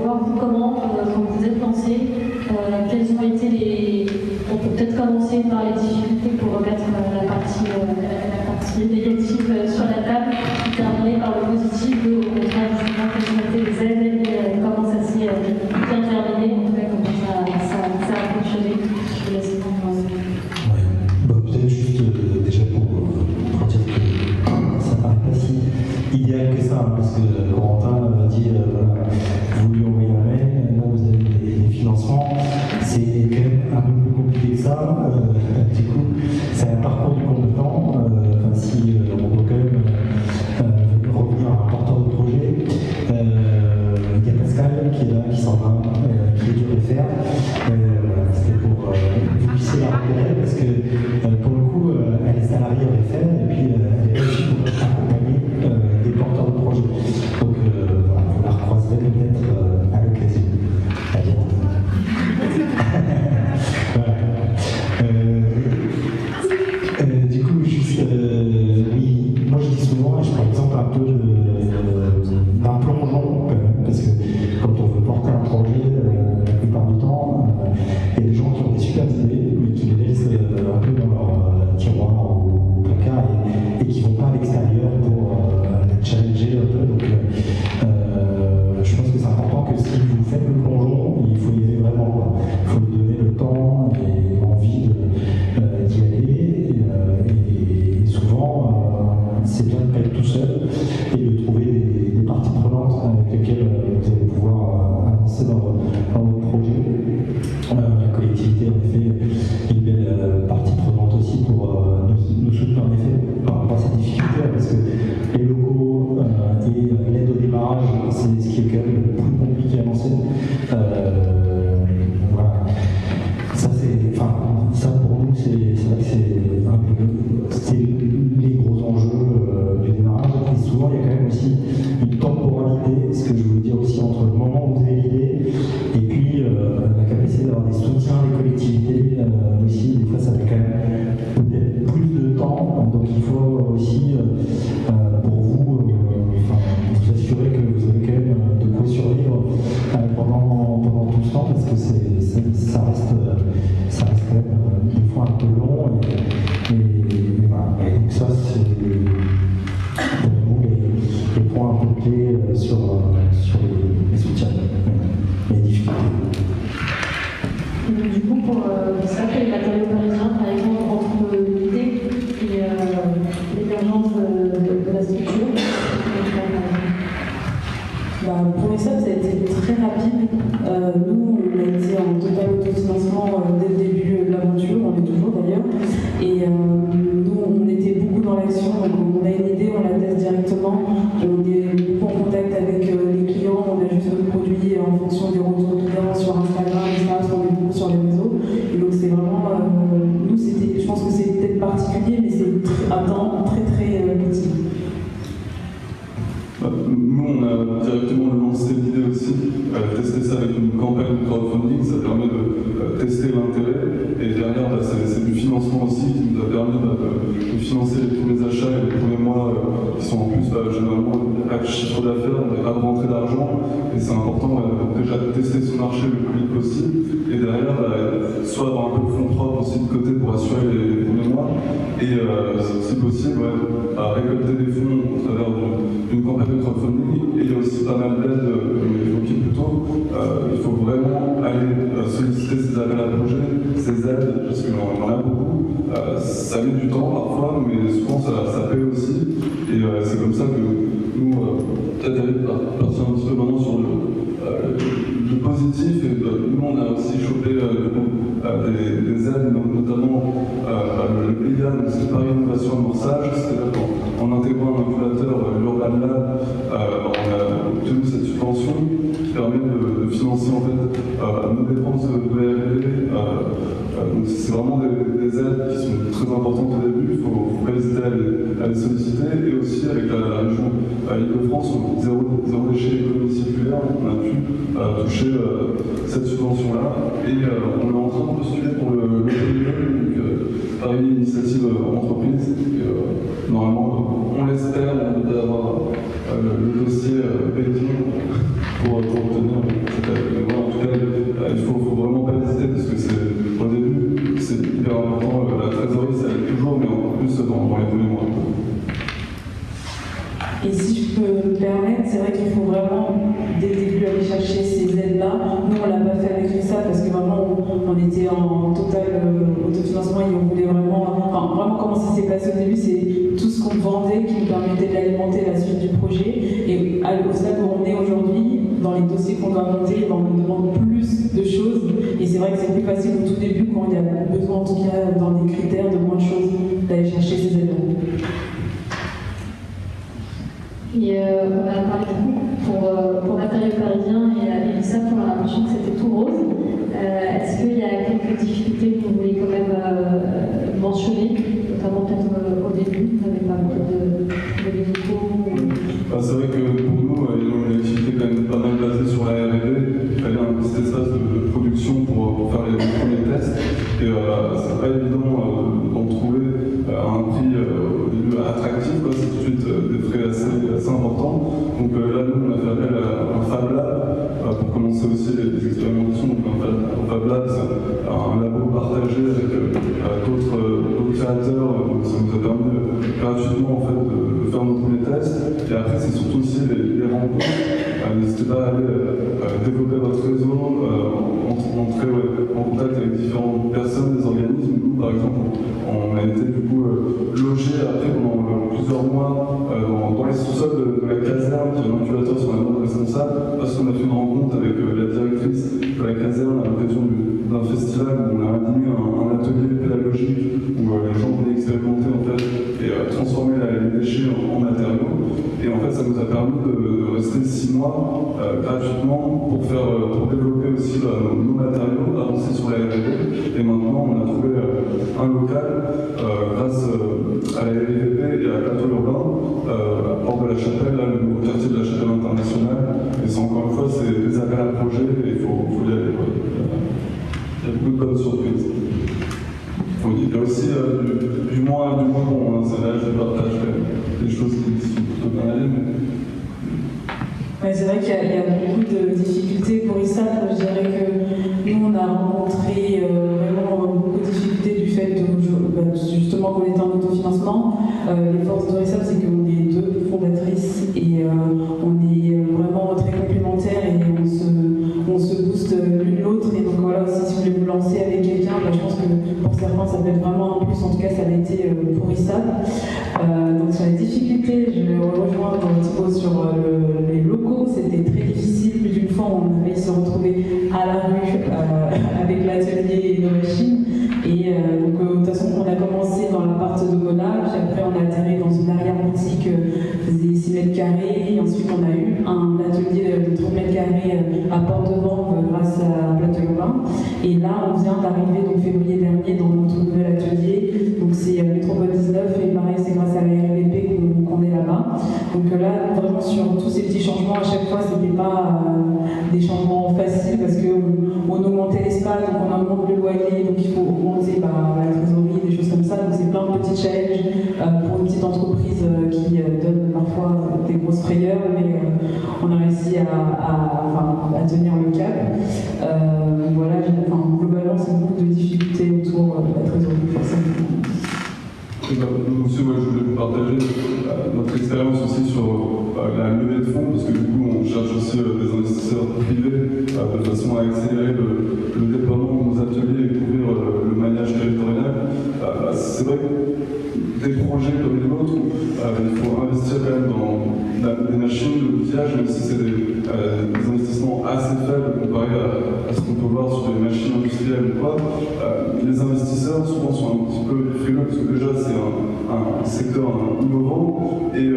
voir vous comment vous êtes lancé, quelles ont été les... On peut peut-être commencer par les difficultés pour remettre la partie négative sur la table, et terminer par le positif de, au contraire, justement, quelles ont été les aides et comment ça s'est bien terminé, en tout cas, comment ça a fonctionné. Je vous laisse commencer. Peut-être juste déjà pour dire que ça paraît pas si idéal que ça, parce que Corentin m'a dit voilà, vous lui envoyez un mail, là vous avez des financements, c'est quand même un peu plus compliqué que ça. Du coup, c'est un parcours du combattant. Si on doit quand même revenir à un porteur de projet, il y a Pascal qui est là, qui s'en va, qui est du RFR. Voilà, c'était pour que vous puissiez la repérer, parce que pour le coup, elle est salariée RFR et puis elle est aussi pour accompagner des porteurs de projet. Donc voilà, vous la recroiserez peut-être à l'occasion. À bientôt. Voilà. Du coup, juste, oui, moi je dis souvent, et je prends exemple un peu d'un plongeon, parce que quand on veut porter un projet, la plupart du temps, il y a des gens qui ont des super idées, mais qui les laissent un peu dans leur tiroir ou placard et qui ne vont pas à l'extérieur pour les challenger un peu. Donc, je pense que c'est important que si vous faites le plongeon, il faut y aller vraiment. Il faut lui donner le temps et l'envie d'y aller. Et souvent, c'est bien de ne pas être tout seul et de trouver des parties prenantes avec lesquelles vous allez pouvoir avancer dans votre projet. La collectivité, en effet, est une belle partie prenante aussi pour nous soutenir, en effet, par rapport à ces difficultés, parce que les locaux et l'aide au démarrage, c'est ce qui est quand même le plus compliqué à lancer. Voilà. Ça pour nous, c'est vrai que c'est les gros enjeux du démarrage. Et souvent, il y a quand même aussi une temporalité, ce que je veux dire aussi entre le moment où vous avez l'idée et puis ISAP, ça a été très rapide. Nous, on a été en total autofinancement dès le début de l'aventure, on l'est toujours d'ailleurs. Et nous, on était beaucoup dans l'action, donc on a une idée, on la teste directement. On est beaucoup en contact avec les clients, on ajuste notre produit en fonction des retours clients sur Instagram, on est beaucoup sur les réseaux. Et donc c'est vraiment, nous, je pense que c'est peut-être particulier, mais c'est un temps très petit. Nous, on a directement lancé l'idée aussi, tester ça avec une campagne de crowdfunding, ça permet de tester l'intérêt, et derrière, c'est du financement aussi qui nous a permis de financer les premiers achats et les premiers mois qui sont en plus généralement à chiffre d'affaires, on n'est pas de rentrée d'argent, et c'est important déjà de tester ce marché le plus vite possible, et derrière, soit avoir un peu de fonds propres aussi de côté pour assurer les premiers mois, et si possible, récolter des fonds au travers d'une campagne de crowdfunding, et il y a aussi pas mal d'aides, comme évoqué plus tôt. Il faut vraiment aller solliciter ces appels à projets, ces aides, parce qu'on en a beaucoup. Ça met du temps parfois, mais souvent ça paie aussi. Et c'est comme ça que nous, peut-être aller partir un petit peu maintenant sur le positif. Et nous, on a aussi chopé des aides, notamment le PIAN, c'est Paris Innovation Amorçage, c'est-à-dire en intégrant un incubateur Urban Lab, on a obtenu cette subvention qui permet de financer en fait nos dépenses de R&D. Donc c'est vraiment des aides qui sont très importantes au début, il ne faut pas hésiter à les solliciter. Et aussi avec la région Île-de-France, zéro déchet économie circulaire, on a pu toucher cette subvention-là. Et on est en train de postuler pour le PIE, donc Paris Initiative Entreprise. Normalement, on l'espère, on devrait avoir le dossier pétition pour obtenir cette aide. Mais voilà, en tout cas, il ne faut vraiment pas hésiter parce que au début, c'est hyper important. La trésorerie, ça aide toujours, mais encore plus dans les premiers mois. Et si je peux me permettre, c'est vrai qu'il faut vraiment, dès le début, aller chercher ces aides-là. Nous, on ne l'a pas fait avec ça parce que vraiment, on était en total autofinancement et on voulait vraiment comment ça s'est passé au début, c'est tout ce qu'on vendait qui nous permettait d'alimenter la suite du projet. Et au stade où on est aujourd'hui, dans les dossiers qu'on doit monter, on nous demande plus de choses. Et c'est vrai que c'est plus facile au tout début quand il y a besoin, en tout cas, dans des critères de moins de choses, d'aller chercher ces aides-là. Et on a parlé pour Matériaux Parisiens et ça pour l'impression que c'était tout rose. Est-ce qu'il y a quelques difficultés que vous voulez quand même mentionner, notamment peut-être au début, vous n'avez pas beaucoup de locaux? C'est vrai que pour nous, il y a une activité quand même pas mal basée sur la R&D. Il fallait un petit espace de production pour faire les premiers tests. Et c'est pas évident d'en trouver à un prix au début attractif, c'est tout de suite des frais assez importants. Donc là, nous, on a fait appel à un Fab Lab pour commencer aussi les expérimentations. Donc un Fab Lab, c'est un labo partagé avec d'autres créateurs. Donc ça nous a permis gratuitement en fait, de faire nos premiers tests. Et après, c'est surtout aussi les rencontres. N'hésitez pas à aller développer votre réseau, entrer en contact avec différentes personnes, des organismes. Nous, par exemple, on a été du coup logé après pendant plusieurs mois dans les sous-sols de la caserne, qui est un incubateur sur la mode responsable, parce qu'on a fait une rencontre avec la directrice de la caserne à l'occasion d'un festival où on a animé un atelier pédagogique où les gens venaient expérimenter en fait et transformer les déchets en matériaux. Et en fait, ça nous a permis de rester 6 mois gratuitement pour développer aussi nos matériaux, avancer sur la R&D. Et maintenant, on a trouvé un local grâce à la LVP et à Plateau Urbain, à Porte de la Chapelle, là, le nouveau quartier de la Chapelle internationale. Et c'est encore une fois, c'est des appels à projets et il faut y aller. Il y a beaucoup de bonnes surprises. Il y a aussi du moins bon, c'est là je partage des choses qui sont plutôt bien allées. C'est vrai qu'il y a beaucoup de difficultés pour ISAP. Je dirais que nous, on a rencontré vraiment beaucoup de difficultés du fait justement qu'on était en autofinancement. Les forces de ISAP, c'est qu'on est 2 fondatrices et on est vraiment très complémentaires et on se booste l'une l'autre. Et donc voilà, aussi, si vous voulez vous lancer avec quelqu'un, je pense que pour certains, ça peut être vraiment un plus. En tout cas, ça l'a été pour ISAP. Donc sur les difficultés, je vais rejoindre Thibaut sur les locaux. C'était très difficile fois, on avait se retrouver à la rue avec l'atelier et nos machines. Et donc, de toute façon, on a commencé dans l'appart de Mona, puis après, on a atterri dans une arrière-boutique qui faisait 6 mètres carrés. Et ensuite, on a eu un atelier de 30 mètres carrés à Port-de-Vente grâce à un plateau urbain. Et là, on vient d'arriver donc février dernier dans notre nouvel atelier. Donc, c'est Métropole 19. Et pareil, c'est grâce à la RVP qu'on est là-bas. Donc là, vraiment, sur tous ces petits changements, à chaque fois, c'était pas des changements faciles parce qu'on augmentait l'espace, donc on augmente le loyer, donc il faut augmenter la trésorerie, des choses comme ça. Donc c'est plein de petits challenges pour une petite entreprise qui donne parfois des grosses frayeurs, mais on a réussi à tenir le cap. Voilà, globalement, c'est beaucoup de difficultés autour de la trésorerie. Nous aussi, je voulais vous partager notre expérience aussi sur la levée de fonds, parce que du coup, on cherche aussi des investisseurs privés de façon à accélérer le déploiement de nos ateliers et couvrir le maillage territorial. C'est vrai que des projets comme les nôtres, il faut investir quand même dans des machines, de l'outillage, même si c'est des investissements assez faibles comparé à ce qu'on peut voir sur les machines industrielles ou pas. Les investisseurs souvent sont un petit peu frileux parce que déjà c'est un secteur innovant et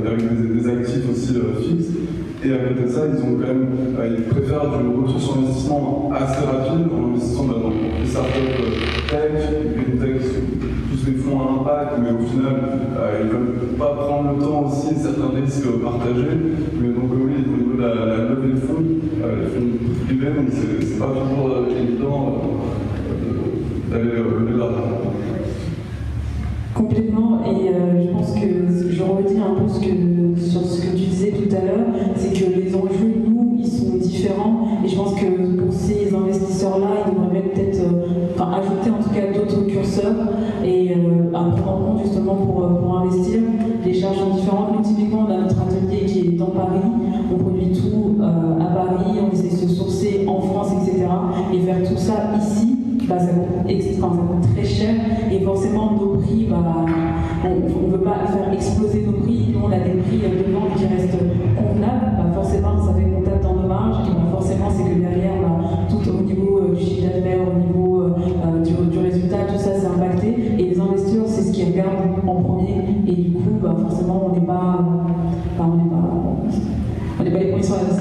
avec des actifs aussi fixes. Et à côté de ça, ils préfèrent du retour sur investissement assez rapide en investissant dans des startups tech, une tech, tous les fonds à impact, mais au final, ils ne veulent pas prendre le temps aussi, certains risques partagés. Mais donc oui, au niveau de la levée de fonds, les fonds privés, donc c'est pas toujours évident d'aller lever l'argent. Complètement, et je pense que je redis un peu sur ce que tu disais tout à l'heure, c'est que les enjeux, nous, ils sont différents, et je pense que pour ces investisseurs-là, ils devraient peut-être ajouter en tout cas d'autres curseurs et à prendre en compte justement pour investir. Les charges sont différentes. Nous, typiquement, on a notre atelier qui est dans Paris, on produit tout à Paris, on essaie de se sourcer en France, etc. Et faire tout ça ici, ça coûte très cher et forcément nos prix, on ne veut pas faire exploser nos prix. Nous on a des prix de vente qui restent convenables, forcément ça fait comptable dans nos marges et forcément c'est que derrière tout au niveau du chiffre d'affaires, au niveau du résultat, tout ça c'est impacté et les investisseurs c'est ce qu'ils regardent en premier et du coup forcément on n'est pas les premiers sur la liste.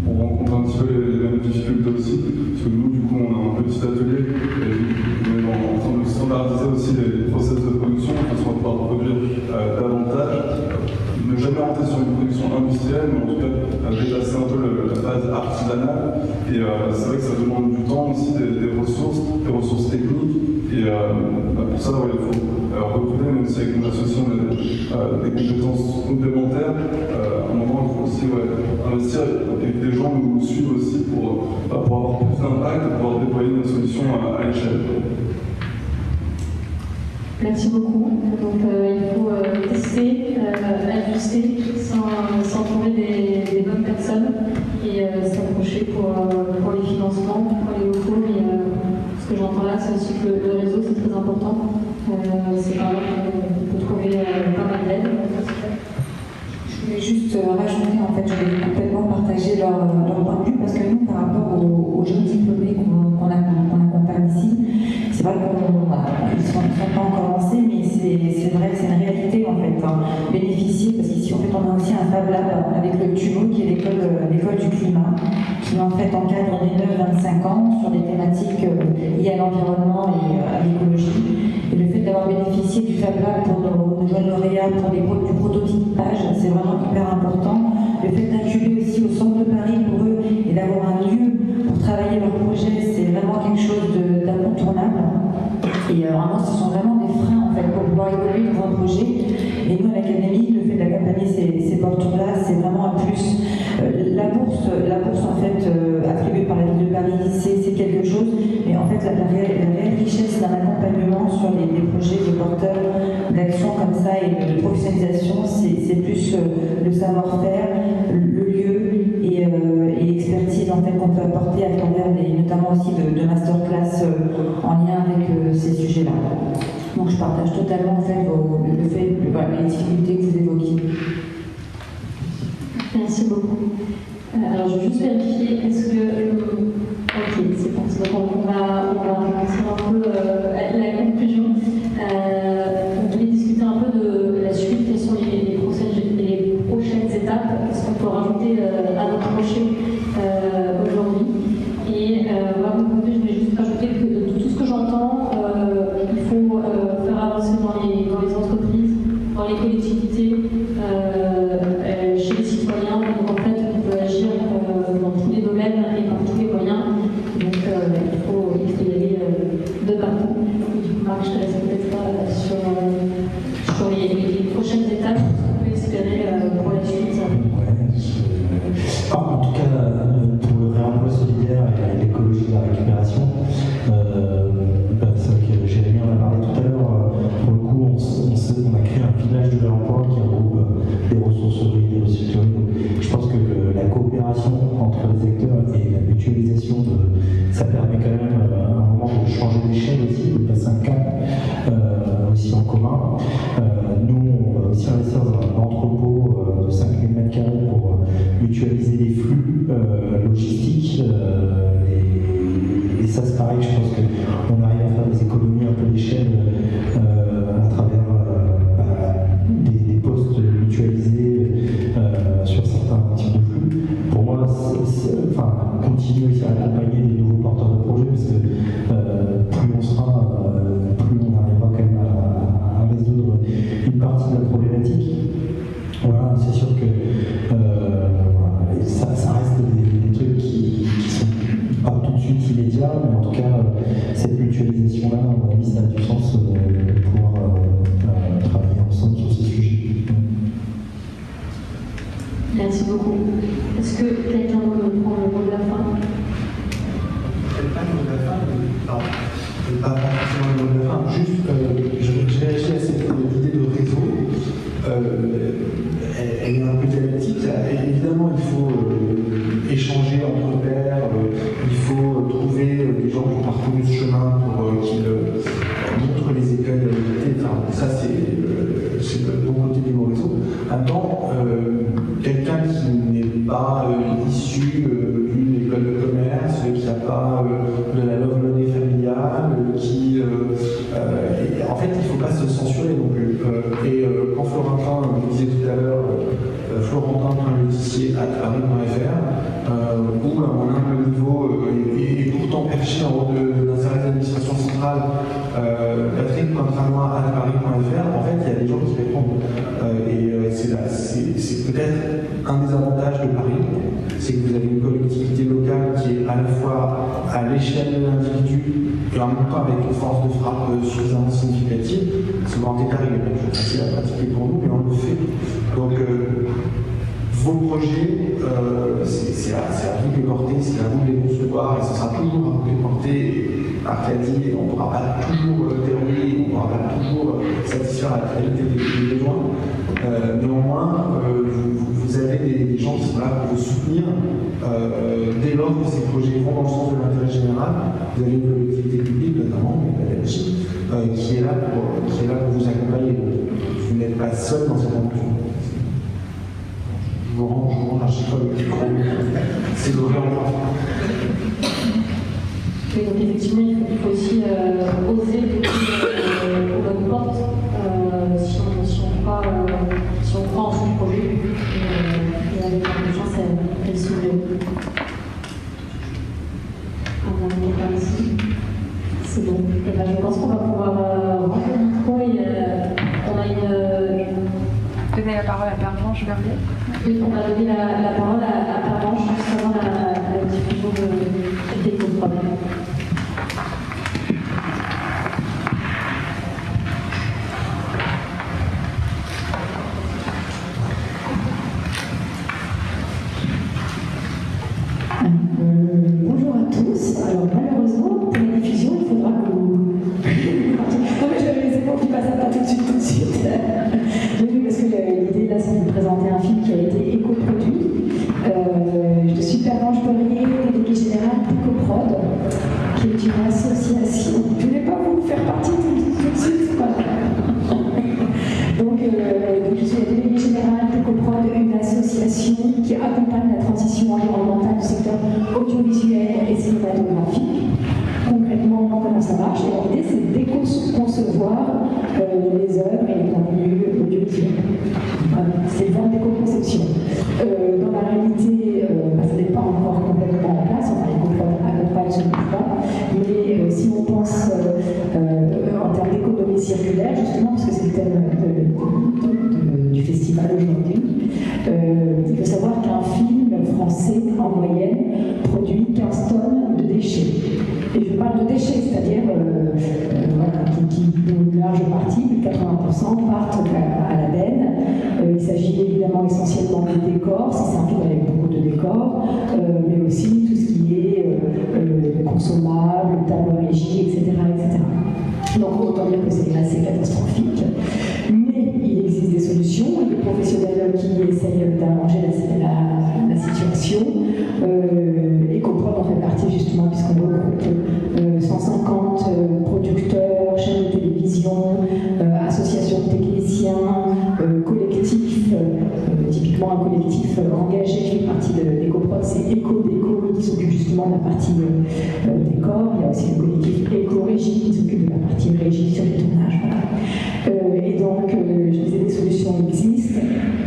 On rencontre un petit peu les mêmes difficultés aussi, parce que nous, du coup, on a un petit atelier et on est en train de standardiser aussi les process de production, de façon à pouvoir produire davantage. Ne jamais rentrer sur une production industrielle, mais en tout cas dépasser un peu la phase artisanale. Et c'est vrai que ça demande du temps aussi, des ressources techniques. Et pour ça, il faut recruter, même si avec mon association on a des compétences complémentaires, à un moment il faut aussi investir et que des gens nous suivent aussi pour avoir plus d'impact et pouvoir déployer nos solutions à l'échelle. Merci beaucoup. Donc il faut tester, ajuster sans trouver des bonnes personnes et s'approcher pour les financements, pour les locaux. Et ce que j'entends là, c'est aussi que le réseau c'est très important. C'est par là qu'on peut trouver pas mal d'aide. Je voulais juste rajouter, en fait, je vais complètement partager leur point de vue parce que nous, par rapport aux jeunes diplômés qu'on accompagne ici, c'est vrai qu'ils ne sont pas encore lancés, mais c'est vrai que c'est une réalité en fait. Bénéficier, parce qu'ici en fait on a aussi un Fab Lab avec le TUMO qui est l'école du climat, qui en fait encadre des 9-25 ans sur des thématiques liées à l'environnement et à l'écologie. Et le fait d'avoir bénéficié du Fab Lab pour nos jeunes lauréats, pour du prototypage, c'est vraiment hyper important. Le fait d'incuber aussi au centre de Paris pour eux et d'avoir un lieu pour travailler leur projet, c'est vraiment quelque chose d'incontournable. Et vraiment, ce sont vraiment des freins en fait, pour pouvoir évoluer dans un projet. Et nous, à l'Académie, le fait d'accompagner ces porteurs-là, c'est vraiment un plus. La bourse en fait, attribuée par la ville de Paris, c'est quelque chose. Mais en fait, la réelle richesse d'un accompagnement sur les projets de porteurs d'action comme ça et de professionnalisation, c'est plus le savoir-faire, le lieu et l'expertise en fait, qu'on peut apporter à travers notamment aussi de masterclass en lien avec ces sujets-là. Donc je partage totalement en fait, les difficultés que vous évoquiez. Merci beaucoup. visibilité chez les citoyens. Donc en fait, on peut agir dans tous les domaines et par tous les moyens. Donc il faut y aller de partout. Du coup, Marc, je te laisse peut-être sur les prochaines étapes qu'on peut espérer pour la suite. En tout cas, pour le réemploi solidaire et l'écologie de la récupération, c'est vrai que Jérémy en a parlé tout à l'heure. Pour le coup, on a créé un village de réemploi qui regroupe des ressourceries, des recycleries. Je pense que la coopération entre les acteurs et la mutualisation, ça permet quand même à un moment de changer d'échelle aussi, de passer un cap aussi en commun. Nous, on va aussi investir dans un entrepôt de 5000 m² pour mutualiser les flux logistiques. Et ça, c'est pareil, je pense qu'on arrive à faire des économies un peu d'échelle à travers des postes mutualisés sur certains types de flux. Pour moi, continuer aussi à accompagner des nouveaux porteurs de projets, parce que plus on sera, plus on arrivera quand même à résoudre une partie de la problématique. Voilà, c'est sûr que ça reste des trucs qui sont pas tout de suite immédiats, mais en tout cas, cette mutualisation-là, à mon avis, ça a du sens de pouvoir travailler ensemble sur ces sujets. Merci beaucoup. Est-ce que quelqu'un veut prendre le mot de la fin? Pas le mot de la fin, pardon. Pas forcément le mot de la fin, juste je réagis à cette idée de réseau. Elle est un peu dialectique. Évidemment, il faut échanger entre pairs, il faut trouver des gens qui ont parcouru ce chemin pour qu'ils montrent les écueils de l'équité. Enfin, ça, c'est le bon côté du mot réseau. Maintenant, quelqu'un qui n'est pas issu d'une école de commerce, qui n'a pas de la love money familiale, en fait, il ne faut pas se censurer non plus. Quand Florentin me disait tout à l'heure, florentin.letissier@paris.fr, où à mon humble niveau, et pourtant perché en haut d'un service d'administration centrale, patrick.tranois@paris.fr, en fait, il y a des gens qui répondent. C'est peut-être un des avantages de Paris, c'est que vous avez une collectivité locale qui est à la fois à l'échelle de l'individu et en même temps avec une force de frappe suffisamment significative. Ce grand écart, il est pas toujours facile à pratiquer pour nous, mais on le fait. Donc, vos projets, c'est à vous de les porter, c'est à vous de les concevoir, et ce sera toujours à vous de les porter. Marc l'a dit, on ne pourra pas toujours dérouler, on ne pourra pas toujours satisfaire la totalité des besoins. Néanmoins, vous avez des gens qui sont là pour vous soutenir. Dès lors que ces projets vont dans le sens de l'intérêt général, vous avez une collectivité publique, notamment, qui est là pour vous accompagner. Vous n'êtes pas seul dans cette aventure. Je vous rends l'archive le micro. C'est le réemploi. Oui, donc effectivement, il faut aussi oser aux bonnes portes si on croit en son projet et avec la chance, elle s'ouvre. C'est bon. Et ben, je pense qu'on va pouvoir rentrer le micro et on a une. Donner la parole à Pervenche Verdier. Oui, on va donner la parole à Pervenche juste avant la diffusion des problèmes. Bonjour à tous. Alors malheureusement, pour la diffusion, il faudra que vous... Non mais j'avais les épaules qui passent pas tout de suite. J'ai vu parce que l'idée là, c'est de présenter un film qui a été éco-produit. Je suis Pervenche Verdier, déléguée générale d'Ecoprod, qui est une association. Je ne vais pas vous faire partie tout de suite. Donc je suis la déléguée générale d'Ecoprod, une association qui accompagne la transition environnementale du secteur audiovisuel et cinématographique. Concrètement, comment ça marche? L'idée, c'est d'éco-concevoir les œuvres et les contenus audiovisuels. Voilà, c'est le genre d'éco-conception. Dans la réalité, ça n'est pas encore complètement en place, on accompagne ce pas, mais si on pense en termes d'économie circulaire, justement, parce que c'est le thème du festival aujourd'hui. Il faut savoir qu'un film français, en moyenne, produit 15 tonnes de déchets. Et je parle de déchets, c'est-à-dire une large partie, plus de 80%, partent à la benne. Il s'agit évidemment essentiellement des décors, si c'est un film avec beaucoup de décors, mais aussi tout ce qui est consommable, table régie, etc., etc. Donc autant dire que c'est assez catastrophique. Mais il existe des solutions, il y a des professionnels qui essayent d'arranger la situation. EcoProd en fait partie justement, puisqu'on regroupe 150 producteurs, chaînes de télévision, associations de techniciens, collectifs, typiquement un collectif engagé qui fait partie d'EcoProd, c'est EcoDéco qui s'occupe justement de la partie décor. Il y a aussi le collectif EcoRégie qui s'occupe de la partie régie sur les tournages. Voilà. Et donc, je disais, des solutions existent.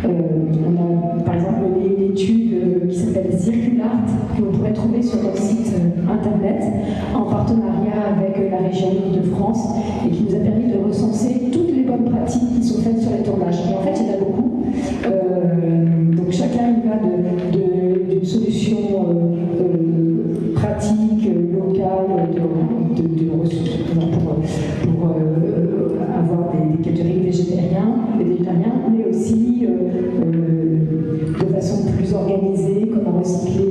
On a par exemple mené une étude qui s'appelle Circulart, que vous pourrez trouver sur notre site internet, en partenariat avec la région Île-de-France, et qui nous a permis de recenser toutes les bonnes pratiques qui sont faites sur les tournages. Et en fait, il y en a beaucoup. Donc chacun y va d'une solution pratique, locale, de ressources, pour avoir des catering végétariens, mais aussi de façon plus organisée, comment recycler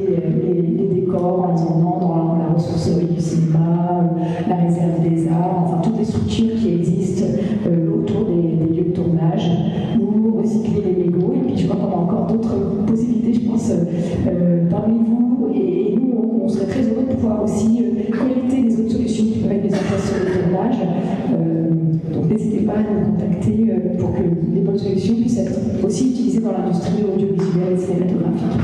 les décors en les emmenant dans la ressourcerie du cinéma, la réserve des arts, enfin toutes les structures qui existent autour des lieux de tournage, ou recycler les mégots. Et puis je crois qu'on a encore d'autres possibilités, je pense, parmi vous, et nous on serait très heureux de pouvoir aussi collecter les autres solutions qui peuvent être mises en place sur le tournage. Donc n'hésitez pas à nous contacter pour que les bonnes solutions puissent être aussi utilisées dans l'industrie audiovisuelle et cinématographique.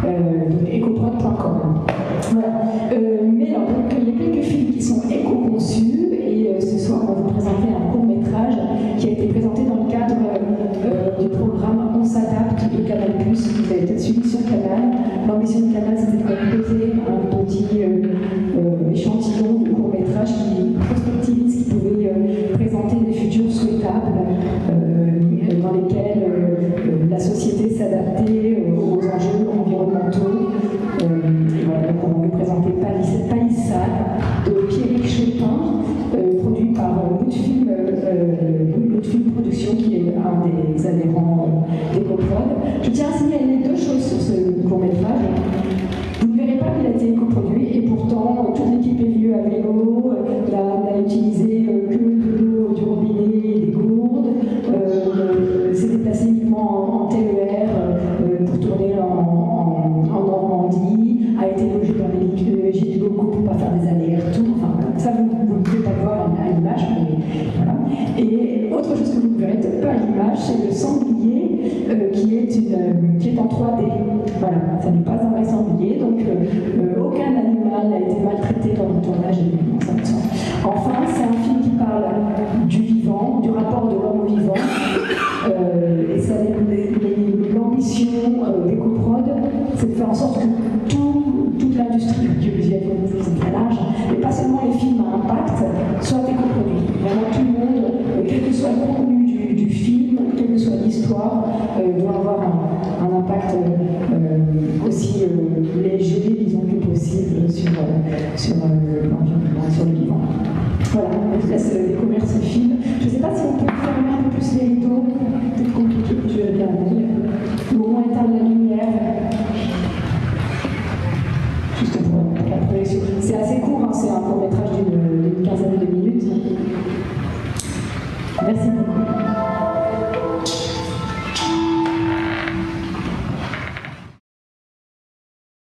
Donc ecoprod.com. Voilà. Mais alors, donc, il y a quelques films qui sont éco-conçus, et ce soir on va vous présenter un court-métrage qui a été présenté dans le cadre du programme On s'adapte de Canal+, qui a été suivi sur Canal. L'ambition de Canal, c'était de proposer un petit échantillon de court-métrage qui prospectivise, qui pouvait présenter des futurs souhaitables dans lesquels la société s'adaptait aux enjeux environnementaux. Voilà, donc on va présenter Palissade de Pierrick Chopin, produit par Moodfilm Production, qui est un des adhérents d'EcoProd. Je tiens à signaler deux choses sur ce court-métrage. Vous ne verrez pas qu'il a été éco-produit, et pourtant toute l'équipe est venue à vélo, n'a utilisé que de l'eau du robinet et des gourdes, s'est déplacé uniquement en TER pour tourner en Normandie, a été logé dans les gîtes locaux pour ne pas faire des allers-retours. Enfin, ça, vous ne pouvez pas voir à l'image, mais voilà. Et autre chose que vous ne verrez peut-être pas à l'image, c'est le sanglier qui est en 3D. Voilà, ça n'est pas un vrai sanglier, donc aucun animal n'a été maltraité dans le tournage. Enfin, c'est un film qui parle du vivant, du rapport de l'homme au vivant. Et ça, l'ambition d'EcoProd, c'est de faire en sorte que toute l'industrie audiovisuelle, c'est très large, mais pas seulement les films à impact, soient éco-produits. Vraiment tout le monde, quel que soit le contenu du film, quelle que soit l'histoire, doit avoir un impact aussi léger, disons, que possible sur l'environnement, sur le vivant. Voilà, on vous laisse découvrir ce film. Je ne sais pas si on peut fermer un peu plus les rideaux, peut-être compliqué, je vais bien dire, ou au moins éteindre la lumière. Juste pour la projection. C'est assez court, hein, c'est un court-métrage d'une quinzaine de minutes. Merci beaucoup.